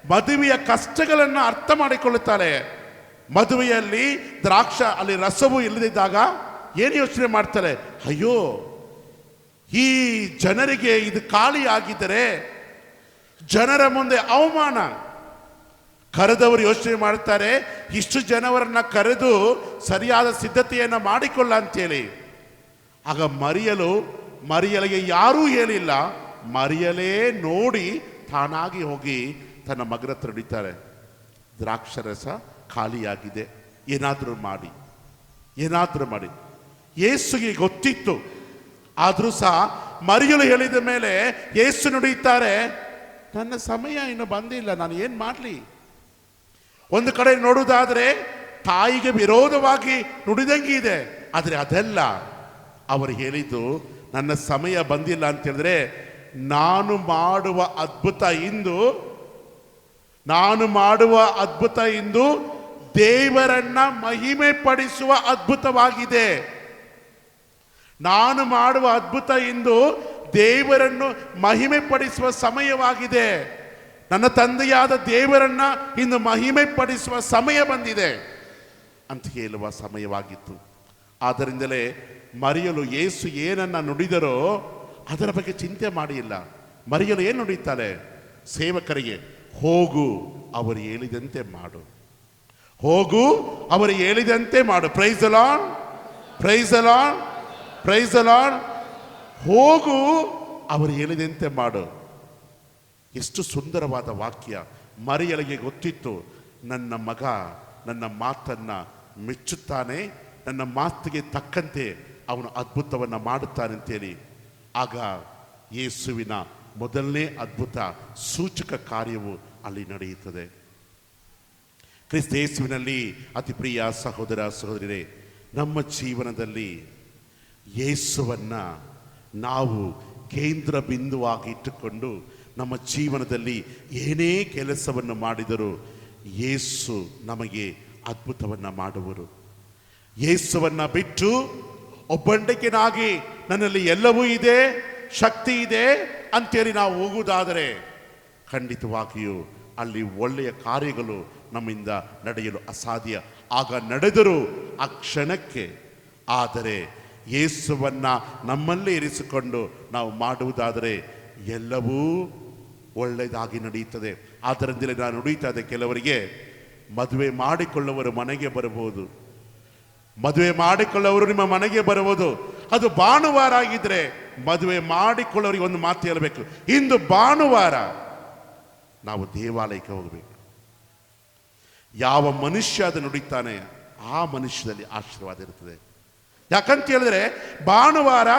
ಮದುವೆಯ ಕಷ್ಟಗಳನ್ನು ಅರ್ಥ ಮಾಡಿಕೊಳ್ಳುತ್ತಾಳೆ. ಮದುವೆಯಲ್ಲಿ ಅಲ್ಲಿ ರಸವು ಇಲ್ಲದಿದ್ದಾಗ ಏನು ಯೋಚನೆ ಮಾಡ್ತಾರೆ? ಅಯ್ಯೋ, ಈ ಜನರಿಗೆ ಇದು ಖಾಲಿ ಆಗಿದ್ದರೆ ಜನರ ಮುಂದೆ ಅವಮಾನ. ಕರೆದವರು ಯೋಚನೆ ಮಾಡ್ತಾರೆ, ಇಷ್ಟು ಜನವರನ್ನ ಕರೆದು ಸರಿಯಾದ ಸಿದ್ಧತೆಯನ್ನು ಮಾಡಿಕೊಳ್ಳ ಅಂತೇಳಿ. ಆಗ ಮರಿಯಲಿಗೆ ಯಾರೂ ಹೇಳಿಲ್ಲ. ಮರಿಯಲೇ ನೋಡಿ ತಾನಾಗಿ ಹೋಗಿ ತನ್ನ ಮಗನ ಹತ್ರ ಹಿಡಿತಾರೆ. ದ್ರಾಕ್ಷರಸ ಖಾಲಿಯಾಗಿದೆ, ಏನಾದರೂ ಮಾಡಿ. ಯೇಸುಗೆ ಗೊತ್ತಿತ್ತು. ಆದರೂ ಸಹ ಮರಿಯಲು ಹೇಳಿದ ಮೇಲೆ ಯೇಸು ನುಡಿಯುತ್ತಾರೆ, ನನ್ನ ಸಮಯ ಇನ್ನು ಬಂದಿಲ್ಲ, ನಾನು ಏನು ಮಾಡಲಿ? ಒಂದು ಕಡೆ ನೋಡುವುದಾದರೆ ತಾಯಿಗೆ ವಿರೋಧವಾಗಿ ನುಡಿದಂಗೆ ಇದೆ. ಆದರೆ ಅದೆಲ್ಲ ಅವರು ಹೇಳಿದ್ದು, ನನ್ನ ಸಮಯ ಬಂದಿಲ್ಲ ಅಂತ ಹೇಳಿದ್ರೆ, ನಾನು ಮಾಡುವ ಅದ್ಭುತ ಇಂದು ದೇವರನ್ನ ಮಹಿಮೆ ಪಡಿಸುವ ಅದ್ಭುತವಾಗಿದೆ. ನಾನು ಮಾಡುವ ಅದ್ಭುತ ಇಂದು ದೇವರನ್ನು ಮಹಿಮೆ ಪಡಿಸುವ ಸಮಯವಾಗಿದೆ. ನನ್ನ ತಂದೆಯಾದ ದೇವರನ್ನ ಇಂದು ಮಹಿಮೆ ಪಡಿಸುವ ಸಮಯ ಬಂದಿದೆ ಅಂತ ಹೇಳುವ ಸಮಯವಾಗಿತ್ತು. ಆದ್ದರಿಂದಲೇ ಮರಿಯಲು ಯೇಸು ಏನನ್ನ ನುಡಿದರೋ ಅದರ ಬಗ್ಗೆ ಚಿಂತೆ ಮಾಡಿಲ್ಲ. ಮರಿಯಲು ಏನು ನುಡಿತಾಳೆ? ಸೇವಕರಿಗೆ, ಹೋಗು, ಅವರು ಹೇಳಿದಂತೆ ಮಾಡು. ಹೋಗು, ಅವರು ಹೇಳಿದಂತೆ ಮಾಡು. Price the Lord, praise the Lord, praise the lord. ಹೋಗು, ಅವರು ಹೇಳಿದಂತೆ ಮಾಡು. ಎಷ್ಟು ಸುಂದರವಾದ ವಾಕ್ಯ. ಮರಿಯಳಿಗೆ ಗೊತ್ತಿತ್ತು, ನನ್ನ ಮಗ ನನ್ನ ಮಾತನ್ನ ಮೆಚ್ಚುತ್ತಾನೆ, ನನ್ನ ಮಾತಿಗೆ ತಕ್ಕಂತೆ ಅವನು ಅದ್ಭುತವನ್ನು ಮಾಡುತ್ತಾನೆ ಅಂತೇಳಿ. ಆಗ ಯೇಸುವಿನ ಮೊದಲನೇ ಅದ್ಭುತ ಸೂಚಕ ಕಾರ್ಯವು ಅಲ್ಲಿ ನಡೆಯುತ್ತದೆ. ಕ್ರಿಸ್ತ ಯೇಸುವಿನಲ್ಲಿ ಅತಿ ಪ್ರಿಯ ಸಹೋದರ ಸಹೋದರಿಯರೇ, ನಮ್ಮ ಜೀವನದಲ್ಲಿ ಯೇಸುವನ್ನ ನಾವು ಕೇಂದ್ರ ಬಿಂದುವಾಗಿ ಇಟ್ಟುಕೊಂಡು ನಮ್ಮ ಜೀವನದಲ್ಲಿ ಏನೇ ಕೆಲಸವನ್ನು ಮಾಡಿದರೂ ಯೇಸು ನಮಗೆ ಅದ್ಭುತವನ್ನು ಮಾಡುವರು. ಯೇಸುವನ್ನ ಬಿಟ್ಟು ಒಬ್ಬಂಟಿಕೆನಾಗಿ ನನ್ನಲ್ಲಿ ಎಲ್ಲವೂ ಇದೆ, ಶಕ್ತಿ ಇದೆ ಅಂತೇಳಿ ನಾವು ಹೋಗುವುದಾದರೆ ಖಂಡಿತವಾಗಿಯೂ ಅಲ್ಲಿ ಒಳ್ಳೆಯ ಕಾರ್ಯಗಳು ನಮ್ಮಿಂದ ನಡೆಯಲು ಅಸಾಧ್ಯ. ಆಗ ನಡೆದರೂ ಆ ಕ್ಷಣಕ್ಕೆ. ಆದರೆ ಯೇಸುವನ್ನ ನಮ್ಮಲ್ಲೇ ಇರಿಸಿಕೊಂಡು ನಾವು ಮಾಡುವುದಾದರೆ ಎಲ್ಲವೂ ಒಳ್ಳೆಯದಾಗಿ ನಡೆಯುತ್ತದೆ. ಆದ್ದರಿಂದಲೇ ನಾನು ನುಡಿತಾ ಇದ್ದೆ, ಕೆಲವರಿಗೆ ಮದುವೆ ಮಾಡಿಕೊಳ್ಳುವವರು ಮನೆಗೆ ಬರಬಹುದು, ಮದುವೆ ಮಾಡಿಕೊಳ್ಳುವವರು ನಿಮ್ಮ ಮನೆಗೆ ಬರುವುದು. ಅದು ಭಾನುವಾರ ಆಗಿದ್ರೆ ಮದುವೆ ಮಾಡಿಕೊಳ್ಳೋರಿಗೆ ಒಂದು ಮಾತು ಹೇಳಬೇಕು, ಇಂದು ಭಾನುವಾರ ನಾವು ದೇವಾಲಯಕ್ಕೆ ಹೋಗಬೇಕು. ಯಾವ ಮನುಷ್ಯ ಅದು ನುಡಿತಾನೆ ಆ ಮನುಷ್ಯದಲ್ಲಿ ಆಶೀರ್ವಾದ ಇರುತ್ತದೆ. ಯಾಕಂತ ಹೇಳಿದ್ರೆ ಭಾನುವಾರ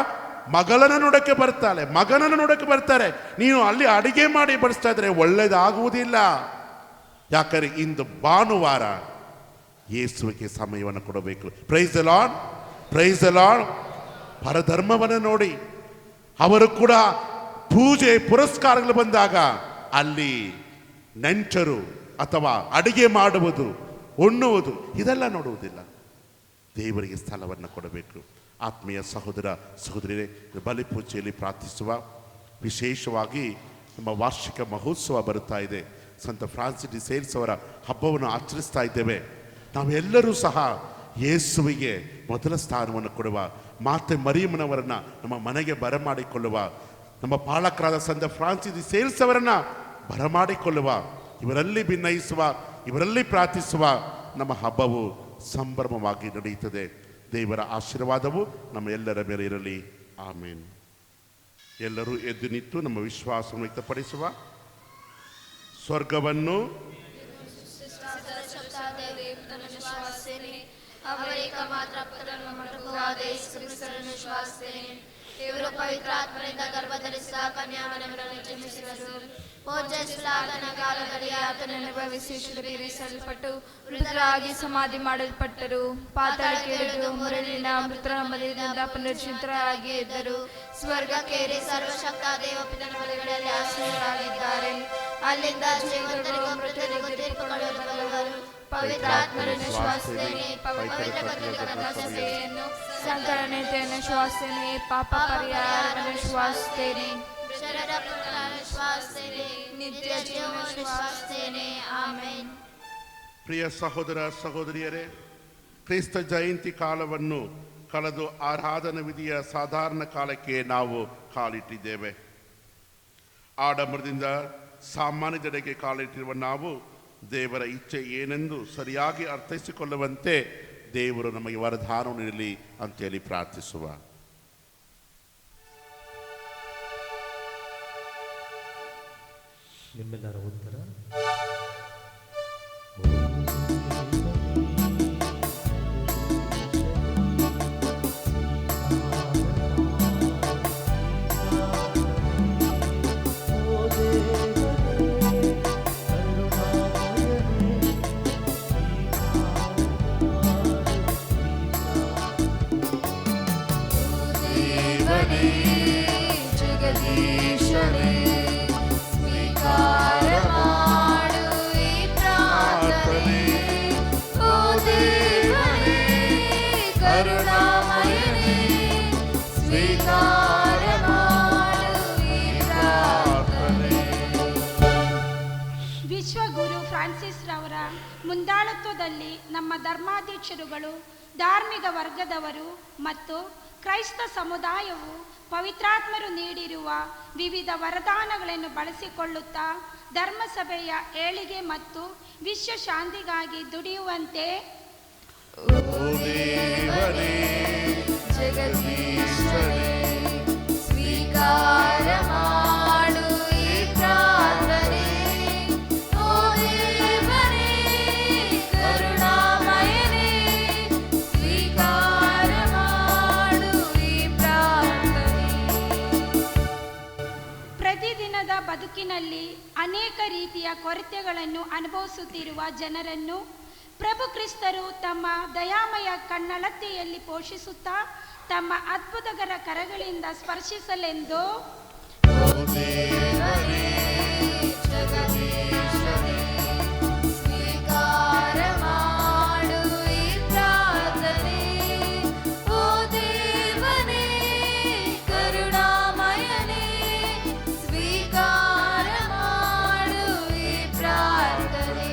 ಮಗಳನ್ನ ನೋಡಕ್ಕೆ ಬರ್ತಾಳೆ, ಮಗನನ್ನು ನೋಡಕ್ಕೆ ಬರ್ತಾರೆ. ನೀನು ಅಲ್ಲಿ ಅಡಿಗೆ ಮಾಡಿ ಬಡಿಸ್ತಾ ಇದ್ರೆ ಒಳ್ಳೇದಾಗುವುದಿಲ್ಲ. ಯಾಕಂದ್ರೆ ಇಂದು ಭಾನುವಾರ ಯೇಸುವಿಗೆ ಸಮಯವನ್ನು ಕೊಡಬೇಕು. Praise the Lord, praise the Lord. ಪರಧರ್ಮವನ್ನು ನೋಡಿ ಅವರು ಕೂಡ ಪೂಜೆ ಪುರಸ್ಕಾರಗಳು ಬಂದಾಗ ಅಲ್ಲಿ ನೆಂಟರು ಅಥವಾ ಅಡಿಗೆ ಮಾಡುವುದು, ಉಣ್ಣುವುದು ಇದೆಲ್ಲ ನೋಡುವುದಿಲ್ಲ. ದೇವರಿಗೆ ಸ್ಥಳವನ್ನು ಕೊಡಬೇಕು. ಆತ್ಮೀಯ ಸಹೋದರ ಸಹೋದರಿಯರೇ, ಬಲಿಪೂಜೆಯಲ್ಲಿ ಪ್ರಾರ್ಥಿಸುವ, ವಿಶೇಷವಾಗಿ ನಮ್ಮ ವಾರ್ಷಿಕ ಮಹೋತ್ಸವ ಬರುತ್ತಾ ಇದೆ. ಸಂತ ಫ್ರಾನ್ಸಿಸ್ ಡಿ ಸೇಲ್ಸ್ ಅವರ ಹಬ್ಬವನ್ನು ಆಚರಿಸ್ತಾ ಇದ್ದೇವೆ. ನಾವೆಲ್ಲರೂ ಸಹ ಯೇಸುವಿಗೆ ಮೊದಲ ಸ್ಥಾನವನ್ನು ಕೊಡುವ, ಮಾತೆ ಮರಿಯಮ್ಮನವರನ್ನ ನಮ್ಮ ಮನೆಗೆ ಬರಮಾಡಿಕೊಳ್ಳುವ, ನಮ್ಮ ಪಾಲಕರಾದ ಸಂತ ಫ್ರಾನ್ಸಿಸ್ ಡಿ ಸೇಲ್ಸ್ ಅವರನ್ನ ಬರಮಾಡಿಕೊಳ್ಳುವ, ಇವರಲ್ಲಿ ಭಿನ್ನಯಿಸುವ, ಇವರಲ್ಲಿ ಪ್ರಾರ್ಥಿಸುವ ನಮ್ಮ ಹಬ್ಬವು ಸಂಭ್ರಮವಾಗಿ ನಡೆಯುತ್ತದೆ. ದೇವರ ಆಶೀರ್ವಾದವು ನಮ್ಮ ಎಲ್ಲರ ಮೇಲೆ ಇರಲಿ. ಆಮೇನ್. ಎಲ್ಲರೂ ಎದ್ದು ನಿಂತು ನಮ್ಮ ವಿಶ್ವಾಸವನ್ನು ವ್ಯಕ್ತಪಡಿಸುವ. ಸ್ವರ್ಗವನ್ನು ಇವರು ಪವಿತ್ರಾತ್ಮರಿಂದ ಗರ್ಭಧರಿಸಿದ ಕನ್ಯಾಮರಿಯಮ್ಮನನ್ನು ಜನ್ಮಿಸಿದರು. ಪೂಜ್ಯಶ್ಲಾಘನ ಕಾಲದಲ್ಲಿ ಆತನನ್ನು ಅನುಭವಿಸಿ ಶಿಲುಬೆಗೇರಿಸಲ್ಪಟ್ಟು ಮೃತರಾಗಿ ಸಮಾಧಿ ಮಾಡಲ್ಪಟ್ಟರು. ಪಾತಾಳಕ್ಕೆ ಇಳಿದು ಮೂರನೆಯ ಮೃತರ ಮಧ್ಯದಿಂದ ಪುನರ್ಜೀವಿತರಾಗಿ ಎದ್ದರು. ಸ್ವರ್ಗಕ್ಕೇರಿ ಸರ್ವಶಕ್ತ ದೇವಪಿತನ ಬಳಿಗಳಲ್ಲಿ ಆಸೀನರಾಗಿದ್ದಾರೆ. ಅಲ್ಲಿಂದ ಜೀವಂತರಿಗೂ ಮೃತರಿಗೂ ತೀರ್ಪುಗಳು ಬರುವರು. ಪವಿತ್ರಾತ್ಮರನ್ನು ಶ್ವಾಸಿಸುತ್ತೇನೆ, ಪವಿತ್ರ ಕನ್ಯಕರ ಸಭೆಯನ್ನು, ಸಂಕಲನೆಯನ್ನು ಶ್ವಾಸಿಸುತ್ತೇನೆ, ಪಾಪ ಪರಿಹಾರವನ್ನು ಶ್ವಾಸಿಸುತ್ತೇನೆ, ಶರೀರ ಪುನಃ ಶ್ವಾಸಿಸುತ್ತೇನೆ, ನಿತ್ಯ ಜೀವವನ್ನು ಶ್ವಾಸಿಸುತ್ತೇನೆ. ಆಮೆನ್. ಪ್ರಿಯ ಸಹೋದರ ಸಹೋದರಿಯರೇ, ಕ್ರಿಸ್ತ ಜಯಂತಿ ಕಾಲವನ್ನು ಕಳೆದು ಆರಾಧನಾ ವಿಧಿಯ ಸಾಧಾರಣ ಕಾಲಕ್ಕೆ ನಾವು ಕಾಲಿಟ್ಟಿದ್ದೇವೆ. ಆಡಂಬರದಿಂದ ಸಾಮಾನ್ಯದೆಡೆಗೆ ಕಾಲಿಟ್ಟಿರುವ ನಾವು ದೇವರ ಇಚ್ಛೆ ಏನೆಂದು ಸರಿಯಾಗಿ ಅರ್ಥೈಸಿಕೊಳ್ಳುವಂತೆ ದೇವರು ನಮಗೆ ವರದಾನ ನೀಡಲಿ ಅಂತೇಳಿ ಪ್ರಾರ್ಥಿಸುವ. ನಿಮ್ಮೆಲ್ಲರ ಉತ್ತರ ವಿಶ್ವಗುರು ಫ್ರಾನ್ಸಿಸ್ ರವರ ಮುಂದಾಳತ್ವದಲ್ಲಿ ನಮ್ಮ ಧರ್ಮಾಧ್ಯಕ್ಷರುಗಳು, ಧಾರ್ಮಿಕ ವರ್ಗದವರು ಮತ್ತು ಕ್ರೈಸ್ತ ಸಮುದಾಯವು ಪವಿತ್ರಾತ್ಮರು ನೀಡಿರುವ ವಿವಿಧ ವರದಾನಗಳನ್ನು ಬಳಸಿಕೊಳ್ಳುತ್ತಾ ಧರ್ಮಸಭೆಯ ಏಳಿಗೆ ಮತ್ತು ವಿಶ್ವ ಶಾಂತಿಗಾಗಿ ದುಡಿಯುವಂತೆ ಸ್ವೀಕಾರ ಮಾಡು ಈ ಪ್ರಾರ್ಥನೆ. ಓ ದೇವರೇ ಕರುಣಾಮಯನೇ, ಸ್ವೀಕಾರ ಮಾಡು ಈ ಪ್ರಾರ್ಥನೆ. ಪ್ರತಿದಿನದ ಬದುಕಿನಲ್ಲಿ ಅನೇಕ ರೀತಿಯ ಕೊರತೆಗಳನ್ನು ಅನುಭವಿಸುತ್ತಿರುವ ಜನರನ್ನು ಪ್ರಭು ಕ್ರಿಸ್ತರು ತಮ್ಮ ದಯಾಮಯ ಕಣ್ಣಳತೆಯಲ್ಲಿ ಪೋಷಿಸುತ್ತಾ ತಮ್ಮ ಅದ್ಭುತಕರ ಕರಗಳಿಂದ ಸ್ಪರ್ಶಿಸಲೆಂದು ಸ್ವೀಕಾರ ಮಾಡು ಈ ಪ್ರಾರ್ಥನೆ. ಓ ದೇವನೇ ಕರುಣಾಮಯನೇ, ಸ್ವೀಕಾರ ಮಾಡು ಈ ಪ್ರಾರ್ಥನೆ.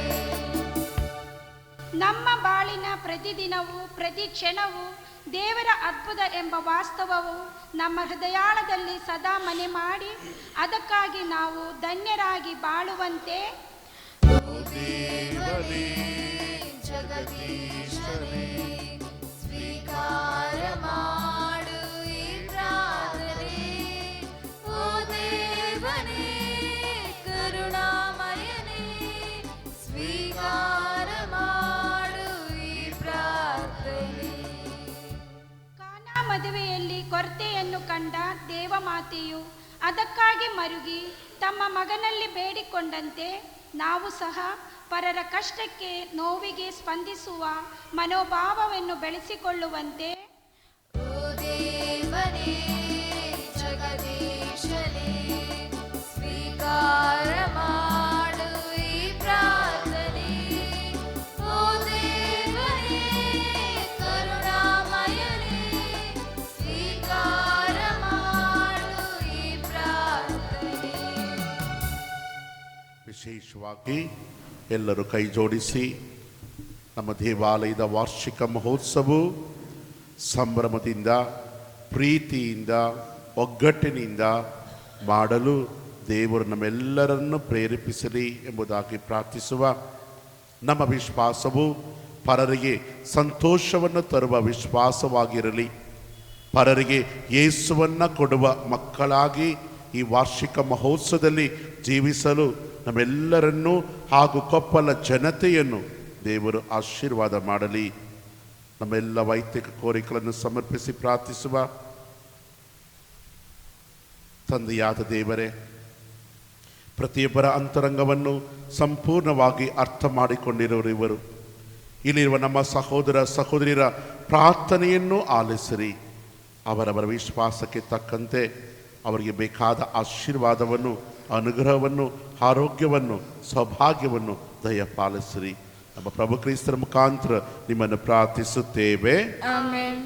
ನಮ್ಮ ಬಾಳಿನ ಪ್ರತಿದಿನವೂ ಪ್ರತಿ ಕ್ಷಣವೂ ದೇವರ ಅದ್ಭುತ ಎಂಬ ವಾಸ್ತವವು ನಮ್ಮ ಹೃದಯಾಳದಲ್ಲಿ ಸದಾ ಮನೆ ಮಾಡಿ ಅದಕ್ಕಾಗಿ ನಾವು ಧನ್ಯರಾಗಿ ಬಾಳುವಂತೆ ಜಗದೀಶನೇ ಸ್ವೀಕಾರ ಮಾಡು ಈ ಪ್ರಾರ್ಥನೆ. ಓ ದೇವನೇ ಕರುಣಾಮಯನೇ, ಸ್ವೀಕಾರ ಮಾಡು ಈ ಪ್ರಾರ್ಥನೆ. ಕಾನಾ ಮದುವೆಯಲ್ಲಿ ಕೊರತೆಯನ್ನು ಕಂಡ ದೇವಮಾತೆಯು ಅದಕ್ಕಾಗಿ ಮರುಗಿ ತಮ್ಮ ಮಗನಲ್ಲಿ ಬೇಡಿಕೊಂಡಂತೆ ನಾವು ಸಹ ಪರರ ಕಷ್ಟಕ್ಕೆ ನೋವಿಗೆ ಸ್ಪಂದಿಸುವ ಮನೋಭಾವವನ್ನು ಬೆಳೆಸಿಕೊಳ್ಳುವಂತೆ ಓ ದೇವನೇ ಜಗದೀಶನೇ ಸ್ವೀಕಾರ ಮಾಡು ಈ ಪ್ರಾರ್ಥನೆ. ಓ ದೇವನೇ ಕರುಣಾಮಯನೇ, ಸ್ವೀಕಾರ ಮಾಡು ಈ ಪ್ರಾರ್ಥನೆ. ವಿಶೇಷವಾಗಿ ಎಲ್ಲರೂ ಕೈ ಜೋಡಿಸಿ ನಮ್ಮ ದೇವಾಲಯದ ವಾರ್ಷಿಕ ಮಹೋತ್ಸವವು ಸಂಭ್ರಮದಿಂದ ಪ್ರೀತಿಯಿಂದ ಒಗ್ಗಟ್ಟಿನಿಂದ ಮಾಡಲು ದೇವರು ನಮ್ಮೆಲ್ಲರನ್ನು ಪ್ರೇರೇಪಿಸಲಿ ಎಂಬುದಾಗಿ ಪ್ರಾರ್ಥಿಸುವ. ನಮ್ಮ ವಿಶ್ವಾಸವು ಪರರಿಗೆ ಸಂತೋಷವನ್ನು ತರುವ ವಿಶ್ವಾಸವಾಗಿರಲಿ. ಪರರಿಗೆ ಯೇಸುವನ್ನು ಕೊಡುವ ಮಕ್ಕಳಾಗಿ ಈ ವಾರ್ಷಿಕ ಮಹೋತ್ಸವದಲ್ಲಿ ಜೀವಿಸಲು ನಮ್ಮೆಲ್ಲರನ್ನೂ ಹಾಗೂ ಕೊಪ್ಪಳ ಜನತೆಯನ್ನು ದೇವರು ಆಶೀರ್ವಾದ ಮಾಡಲಿ. ನಮ್ಮೆಲ್ಲ ವೈಯಕ್ತಿಕ ಕೋರಿಕೆಗಳನ್ನು ಸಮರ್ಪಿಸಿ ಪ್ರಾರ್ಥಿಸುವ. ತಂದೆಯಾದ ದೇವರೇ, ಪ್ರತಿಯೊಬ್ಬರ ಅಂತರಂಗವನ್ನು ಸಂಪೂರ್ಣವಾಗಿ ಅರ್ಥ ಮಾಡಿಕೊಂಡಿರೋರು ಇವರು. ಇಲ್ಲಿರುವ ನಮ್ಮ ಸಹೋದರ ಸಹೋದರಿಯರ ಪ್ರಾರ್ಥನೆಯನ್ನು ಆಲಿಸಿರಿ. ಅವರವರ ವಿಶ್ವಾಸಕ್ಕೆ ತಕ್ಕಂತೆ ಅವರಿಗೆ ಬೇಕಾದ ಆಶೀರ್ವಾದವನ್ನು, ಅನುಗ್ರಹವನ್ನು, ಆರೋಗ್ಯವನ್ನು, ಸೌಭಾಗ್ಯವನ್ನು ದಯಪಾಲಿಸಿರಿ. ನಮ್ಮ ಪ್ರಭು ಕ್ರಿಸ್ತರ ಮುಖಾಂತರ ನಿಮ್ಮನ್ನು ಪ್ರಾರ್ಥಿಸುತ್ತೇವೆ. ಆಮೆನ್.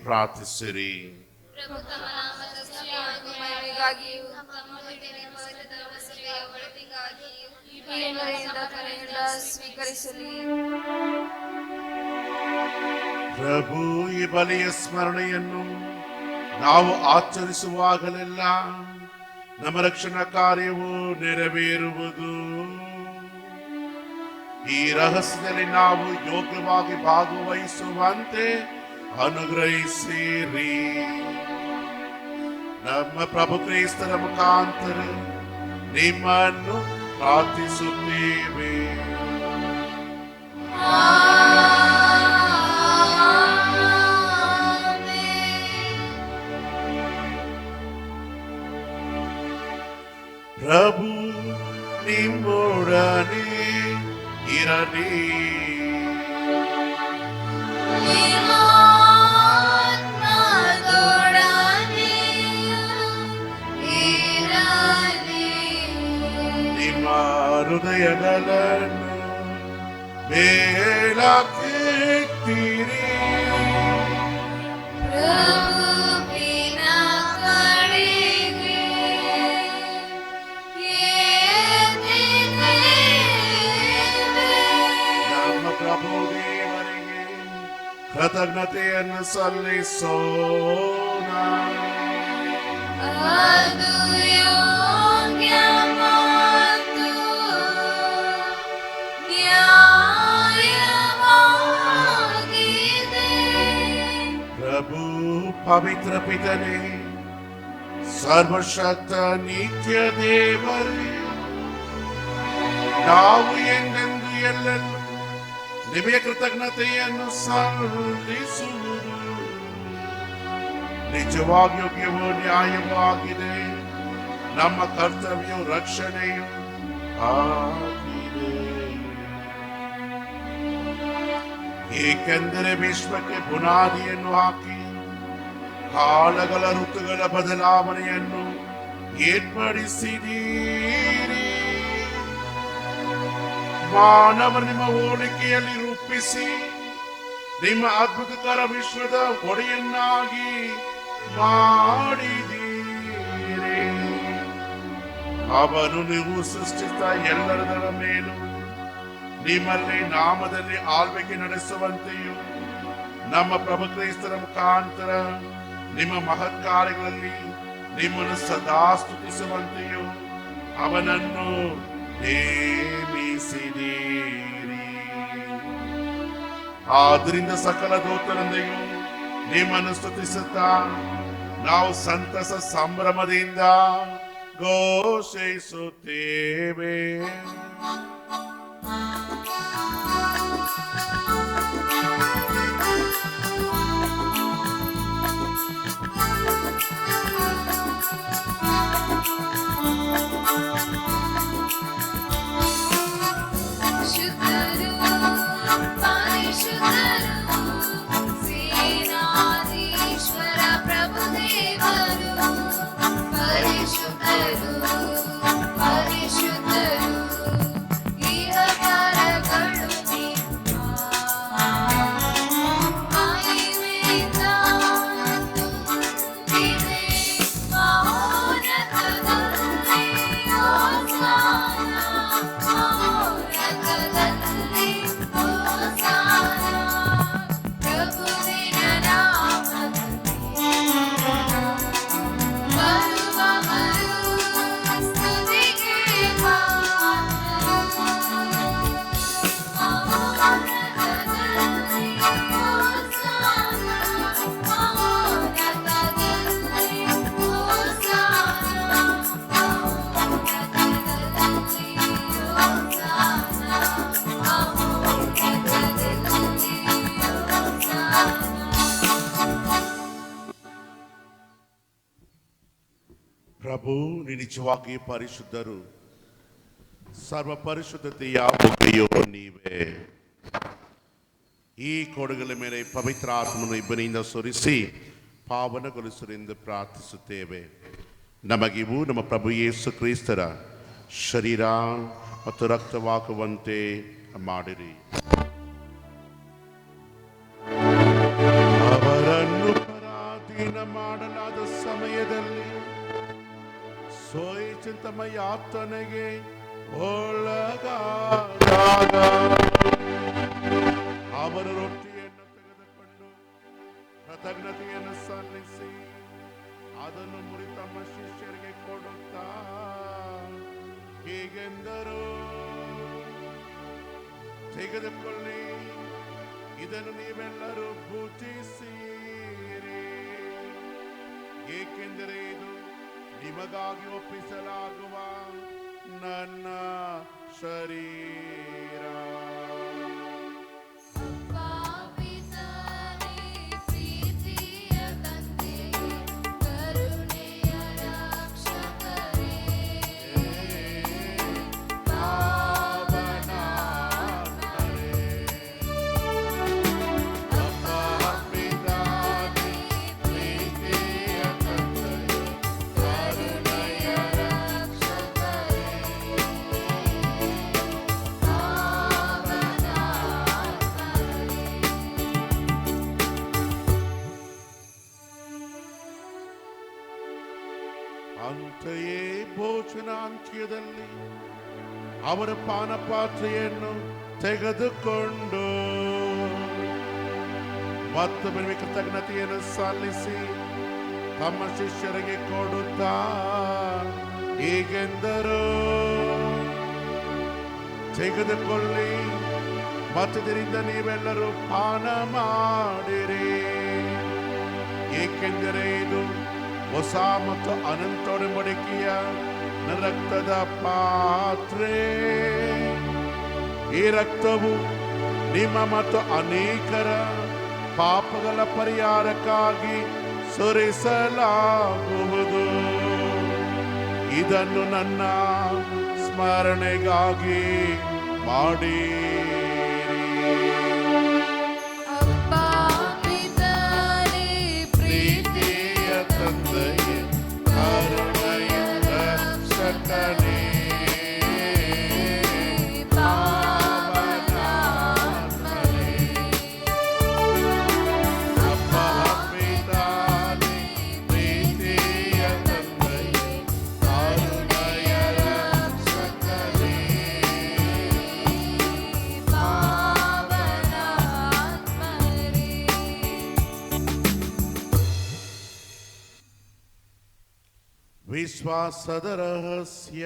ಪ್ರಾರ್ಥಿಸಿರಿ. ಪ್ರಭು ಈ ಬಲಿಯ ಸ್ಮರಣೆಯನ್ನು ನಾವು ಆಚರಿಸುವಾಗಲೆಲ್ಲ ನಮ್ಮ ರಕ್ಷಣಾ ಕಾರ್ಯವು ನೆರವೇರುವುದು. ಈ ರಹಸ್ಯದಲ್ಲಿ ನಾವು ಯೋಗ್ಯವಾಗಿ ಭಾಗವಹಿಸುವಂತೆ ಅನುಗ್ರಹಿಸಿರಿ. ನಮ್ಮ ಪ್ರಭು ಕ್ರಿಸ್ತರ ಮುಖಾಂತರ ನಿಮ್ಮನ್ನು ಪ್ರಾರ್ಥಿಸುತ್ತೇವೆ. ಪ್ರಭು ನಿಮ್ಮೊಡನೆ ಇರಲಿ. ನಿಮ್ಮ ಹೃದಯಗಳನ್ನು ಮೇಲಕ್ಕೆತ್ತಿರಿ. ನಮ್ಮ ಪ್ರಭು ದೇವರಿಗೆ ಕೃತಜ್ಞತೆಯನ್ನು ಸಲ್ಲಿಸೋಣ. ಪ್ರಭು ಪವಿತ್ರ ಪಿತನೇ, ಸರ್ವಶಕ್ತ ನಿತ್ಯ ದೇವರೇ, ನಾವು ಎಂದೆಂದು ಎಲ್ಲೆಲ್ಲೂ ನಿಮಗೆ ಕೃತಜ್ಞತೆಯನ್ನು ಸಲ್ಲಿಸುವುದು ನಿಜವಾಗಿ ಯೋಗ್ಯವೂ ನ್ಯಾಯವಾಗಿದೆ. ನಮ್ಮ ಕರ್ತವ್ಯ ರಕ್ಷಣೆಯು ಆಗಿದೆ. ಏಕೆಂದರೆ ವಿಶ್ವಕ್ಕೆ ಬುನಾದಿಯನ್ನು ಹಾಕಿ ಕಾಲಗಳ ಋತುಗಳ ಬದಲಾವಣೆಯನ್ನು ಏರ್ಪಡಿಸಿದೀರಿ. ಮಾನವ ನಿಮ್ಮ ಹೋಲಿಕೆಯಲ್ಲಿ ರೂಪಿಸಿ ನಿಮ್ಮ ಅದ್ಭುತಕರ ವಿಶ್ವದ ಒಡೆಯನ್ನಾಗಿ ಮಾಡಿದೀರಿ. ಅವನು ನೀವು ಸೃಷ್ಟಿಸಿದ ಎಲ್ಲದರ ಮೇಲೂ ನಿಮ್ಮಲ್ಲಿ ನಾಮದಲ್ಲಿ ಆಳ್ವಿಕೆ ನಡೆಸುವಂತೆಯೂ ನಮ್ಮ ಪ್ರಭು ಕ್ರಿಸ್ತರ ಮುಖಾಂತರ ನಿಮ್ಮ ಮಹತ್ ಕಾರ್ಯಗಳಲ್ಲಿ ನಿಮ್ಮನ್ನು ಸದಾ ಸ್ತುತಿಸುವಂತೆಯೂ ಅವನನ್ನು ನೇಮಿಸಿದೀರಿ. ಆದ್ರಿಂದ ಸಕಲ ದೂತರೊಂದಿಗೂ ನಿಮ್ಮನ್ನು ಸ್ತುತಿಸುತ್ತಾ ನಾವು ಸಂತಸ ಸಂಭ್ರಮದಿಂದ ಘೋಷಿಸುತ್ತೇವೆ. ಶುದ್ಧರು ಪರಿಶುದ್ಧರು ಸೇನಾಧೀಶ್ವರ ಪ್ರಭುದೇವರು ಪರಿಶುದ್ಧರು ಪರಿಶುದ್ಧರು ಇಹಪರಗಳು ನಿಮ್ಮ ಮಹಿಮೆಯಿಂದ ತುಂಬಿದೆ. ಮಹೋನ್ನತದಲ್ಲಿ ಹೋಸಾನ, ಮಹೋನ್ನತದಲ್ಲಿ ಹೋಸಾನ. ಪ್ರಭುವಿನ ನಾಮದಲ್ಲಿ ಬರುವವರು ಸ್ತುತಿಗೆ ಪಾತ್ರರು. ಮಹೋನ್ನತದಲ್ಲಿ ಹೋಸಾನ, ಮಹೋನ್ನತದಲ್ಲಿ ಹೋಸಾನ, ಮಹೋನ್ನತದಲ್ಲಿ ಹೋಸಾನ, ಮಹೋನ್ನತದಲ್ಲಿ ಹೋಸಾನ. ಪ್ರಭು ನಿಜವಾಗಿ ಪರಿಶುದ್ಧರು, ಸರ್ವ ಪರಿಶುದ್ಧತೆಯ ಬುಗ್ಗೆಯೋ ನೀವೇ. ಈ ಕೊಡುಗಳ ಮೇಲೆ ಪವಿತ್ರ ಆತ್ಮನು ಇಬ್ಬನಿಂದ ಸುರಿಸಿ ಪಾವನಗೊಳಿಸಲೆಂದು ಪ್ರಾರ್ಥಿಸುತ್ತೇವೆ. ನಮಗಿವು ನಮ್ಮ ಪ್ರಭು ಯೇಸು ಕ್ರಿಸ್ತರ ಶರೀರ ಮತ್ತು ರಕ್ತವಾಗುವಂತೆ ಮಾಡಿರಿ. ಅವರನ್ನು ಪರಾಧೀನ ಮಾಡಲಾದ ಸಮಯದಲ್ಲಿ ಸ್ವಇಚ್ಛಿತ ಯಾತನೆಗೆ ಒಳಗಾದಾಗ ಅವರ ರೊಟ್ಟಿಯನ್ನು ತೆಗೆದುಕೊಂಡು ಕೃತಜ್ಞತೆಯನ್ನು ಸಲ್ಲಿಸಿ ಅದನ್ನು ಮುರಿದು ತಮ್ಮ ಶಿಷ್ಯರಿಗೆ ಕೊಡುತ್ತಾ ಹೀಗೆಂದರು, ತೆಗೆದುಕೊಳ್ಳಿ, ಇದನ್ನು ನೀವೆಲ್ಲರೂ ಭುಜಿಸಿರಿ, ಏಕೆಂದರೆ ಇದು ನಿಮಗಾಗಿ ಒಪ್ಪಿಸಲಾಗುವ ನನ್ನ ಶರೀರ. ಪಾಪಿತನೇ ಪ್ರೀತಿಯ ತಂದೆಯೇ, ಕರುಣೆಯ ರಕ್ಷಕರೇ, ಪಾವನಾತ್ಮರೇ, ಪಾಪಿತನೇ ಪ್ರೀತಿಯ ತಂದೆಯೇ, ಕರುಣೆಯ ರಕ್ಷಕರೇ, ಅಂತೆಯೇ ಭೋಜನಾಂತ್ಯದಲ್ಲಿ ಅವರ ಪಾನಪಾತ್ರೆಯನ್ನು ತೆಗೆದುಕೊಂಡು ಮತ್ತೊಮ್ಮೆ ಕೃತಜ್ಞತೆಯನ್ನು ಸಲ್ಲಿಸಿ ತಮ್ಮ ಶಿಷ್ಯರಿಗೆ ಕೊಡುತ್ತಾ ಹೀಗೆಂದರು, ತೆಗೆದುಕೊಳ್ಳಿ, ಮತ್ತದರಿಂದ ನೀವೆಲ್ಲರೂ ಪಾನ ಮಾಡಿರಿ, ಏಕೆಂದರೆ ಇದು ಹೊಸ ಮತ್ತು ಅನಂತ ಒಡಂಬಡಿಕೆಯ ನನ್ನ ರಕ್ತದ ಪಾತ್ರೆ. ಈ ರಕ್ತವು ನಿಮ್ಮ ಮತ್ತು ಅನೇಕರ ಪಾಪಗಳ ಪರಿಹಾರಕ್ಕಾಗಿ ಸುರಿಸಲಾಗುವುದು. ಇದನ್ನು ನನ್ನ ಸ್ಮರಣೆಗಾಗಿ ಮಾಡಿರಿ. ಅಪ್ಪಾ ಪಿತಾನೇ ಪ್ರೀತಿಯ ತಂದೆಯೇ, ಕರುಣೆಯ ರಕ್ಷಕನೇ, ಪಾವನಾತ್ಮನೇ, ಅಪ್ಪ ಪಿತಾನೇ, ಪ್ರೀತಿಯ ತಂದೆಯೇ, ಕರುಣೆಯ ರಕ್ಷಕನೇ, ಪಾವನಾತ್ಮನೇ, ವಿಶ್ವಾಸದ ರಹಸ್ಯ.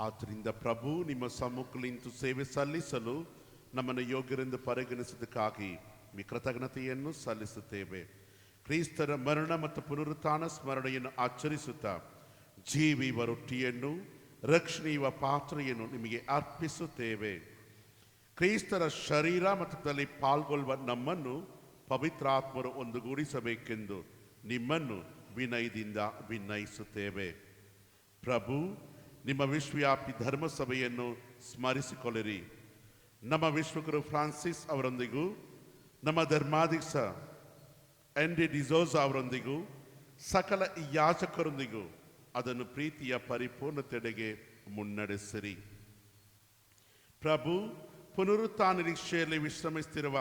ಆದ್ದರಿಂದ ಪ್ರಭು ನಿಮ್ಮ ಸಮ್ಮುಖಲಿಂತು ಸೇವೆ ಸಲ್ಲಿಸಲು ನಮ್ಮನ್ನು ಯೋಗ್ಯರೆಂದು ಪರಿಗಣಿಸಿದ್ದಕ್ಕಾಗಿ ಕೃತಜ್ಞತೆಯನ್ನು ಸಲ್ಲಿಸುತ್ತೇವೆ. ಕ್ರಿಸ್ತರ ಮರಣ ಮತ್ತು ಪುನರುತ್ಥಾನ ಸ್ಮರಣೆಯನ್ನು ಆಚರಿಸುತ್ತಾ ಜೀವಿವ ರೊಟ್ಟಿಯನ್ನು ರಕ್ಷಣೆಯುವ ಪಾತ್ರೆಯನ್ನು ನಿಮಗೆ ಅರ್ಪಿಸುತ್ತೇವೆ. ಕ್ರಿಸ್ತರ ಶರೀರ ಮತ್ತು ತಲೆ ಪಾಲ್ಗೊಳ್ಳುವ ನಮ್ಮನ್ನು ಪವಿತ್ರಾತ್ಮರು ಒಂದುಗೂಡಿಸಬೇಕೆಂದು ನಿಮ್ಮನ್ನು ವಿನಯದಿಂದ ವಿನಯಿಸುತ್ತೇವೆ. ಪ್ರಭು, ನಿಮ್ಮ ವಿಶ್ವವ್ಯಾಪಿ ಧರ್ಮಸಭೆಯನ್ನು ಸ್ಮರಿಸಿಕೊಳ್ಳಿರಿ. ನಮ್ಮ ವಿಶ್ವಗುರು ಫ್ರಾನ್ಸಿಸ್ ಅವರೊಂದಿಗೂ ನಮ್ಮ ಧರ್ಮಾಧೀಶ ಎಂಡಿ ಡಿಸೋಜ ಅವರೊಂದಿಗೂ ಸಕಲ ಯಾಜಕರೊಂದಿಗೂ ಅದನ್ನು ಪ್ರೀತಿಯ ಪರಿಪೂರ್ಣತೆಡೆಗೆ ಮುನ್ನಡೆಸಿರಿ. ಪ್ರಭು, ಪುನರುತ್ಥಾನ ನಿರೀಕ್ಷೆಯಲ್ಲಿ ವಿಶ್ರಮಿಸುತ್ತಿರುವ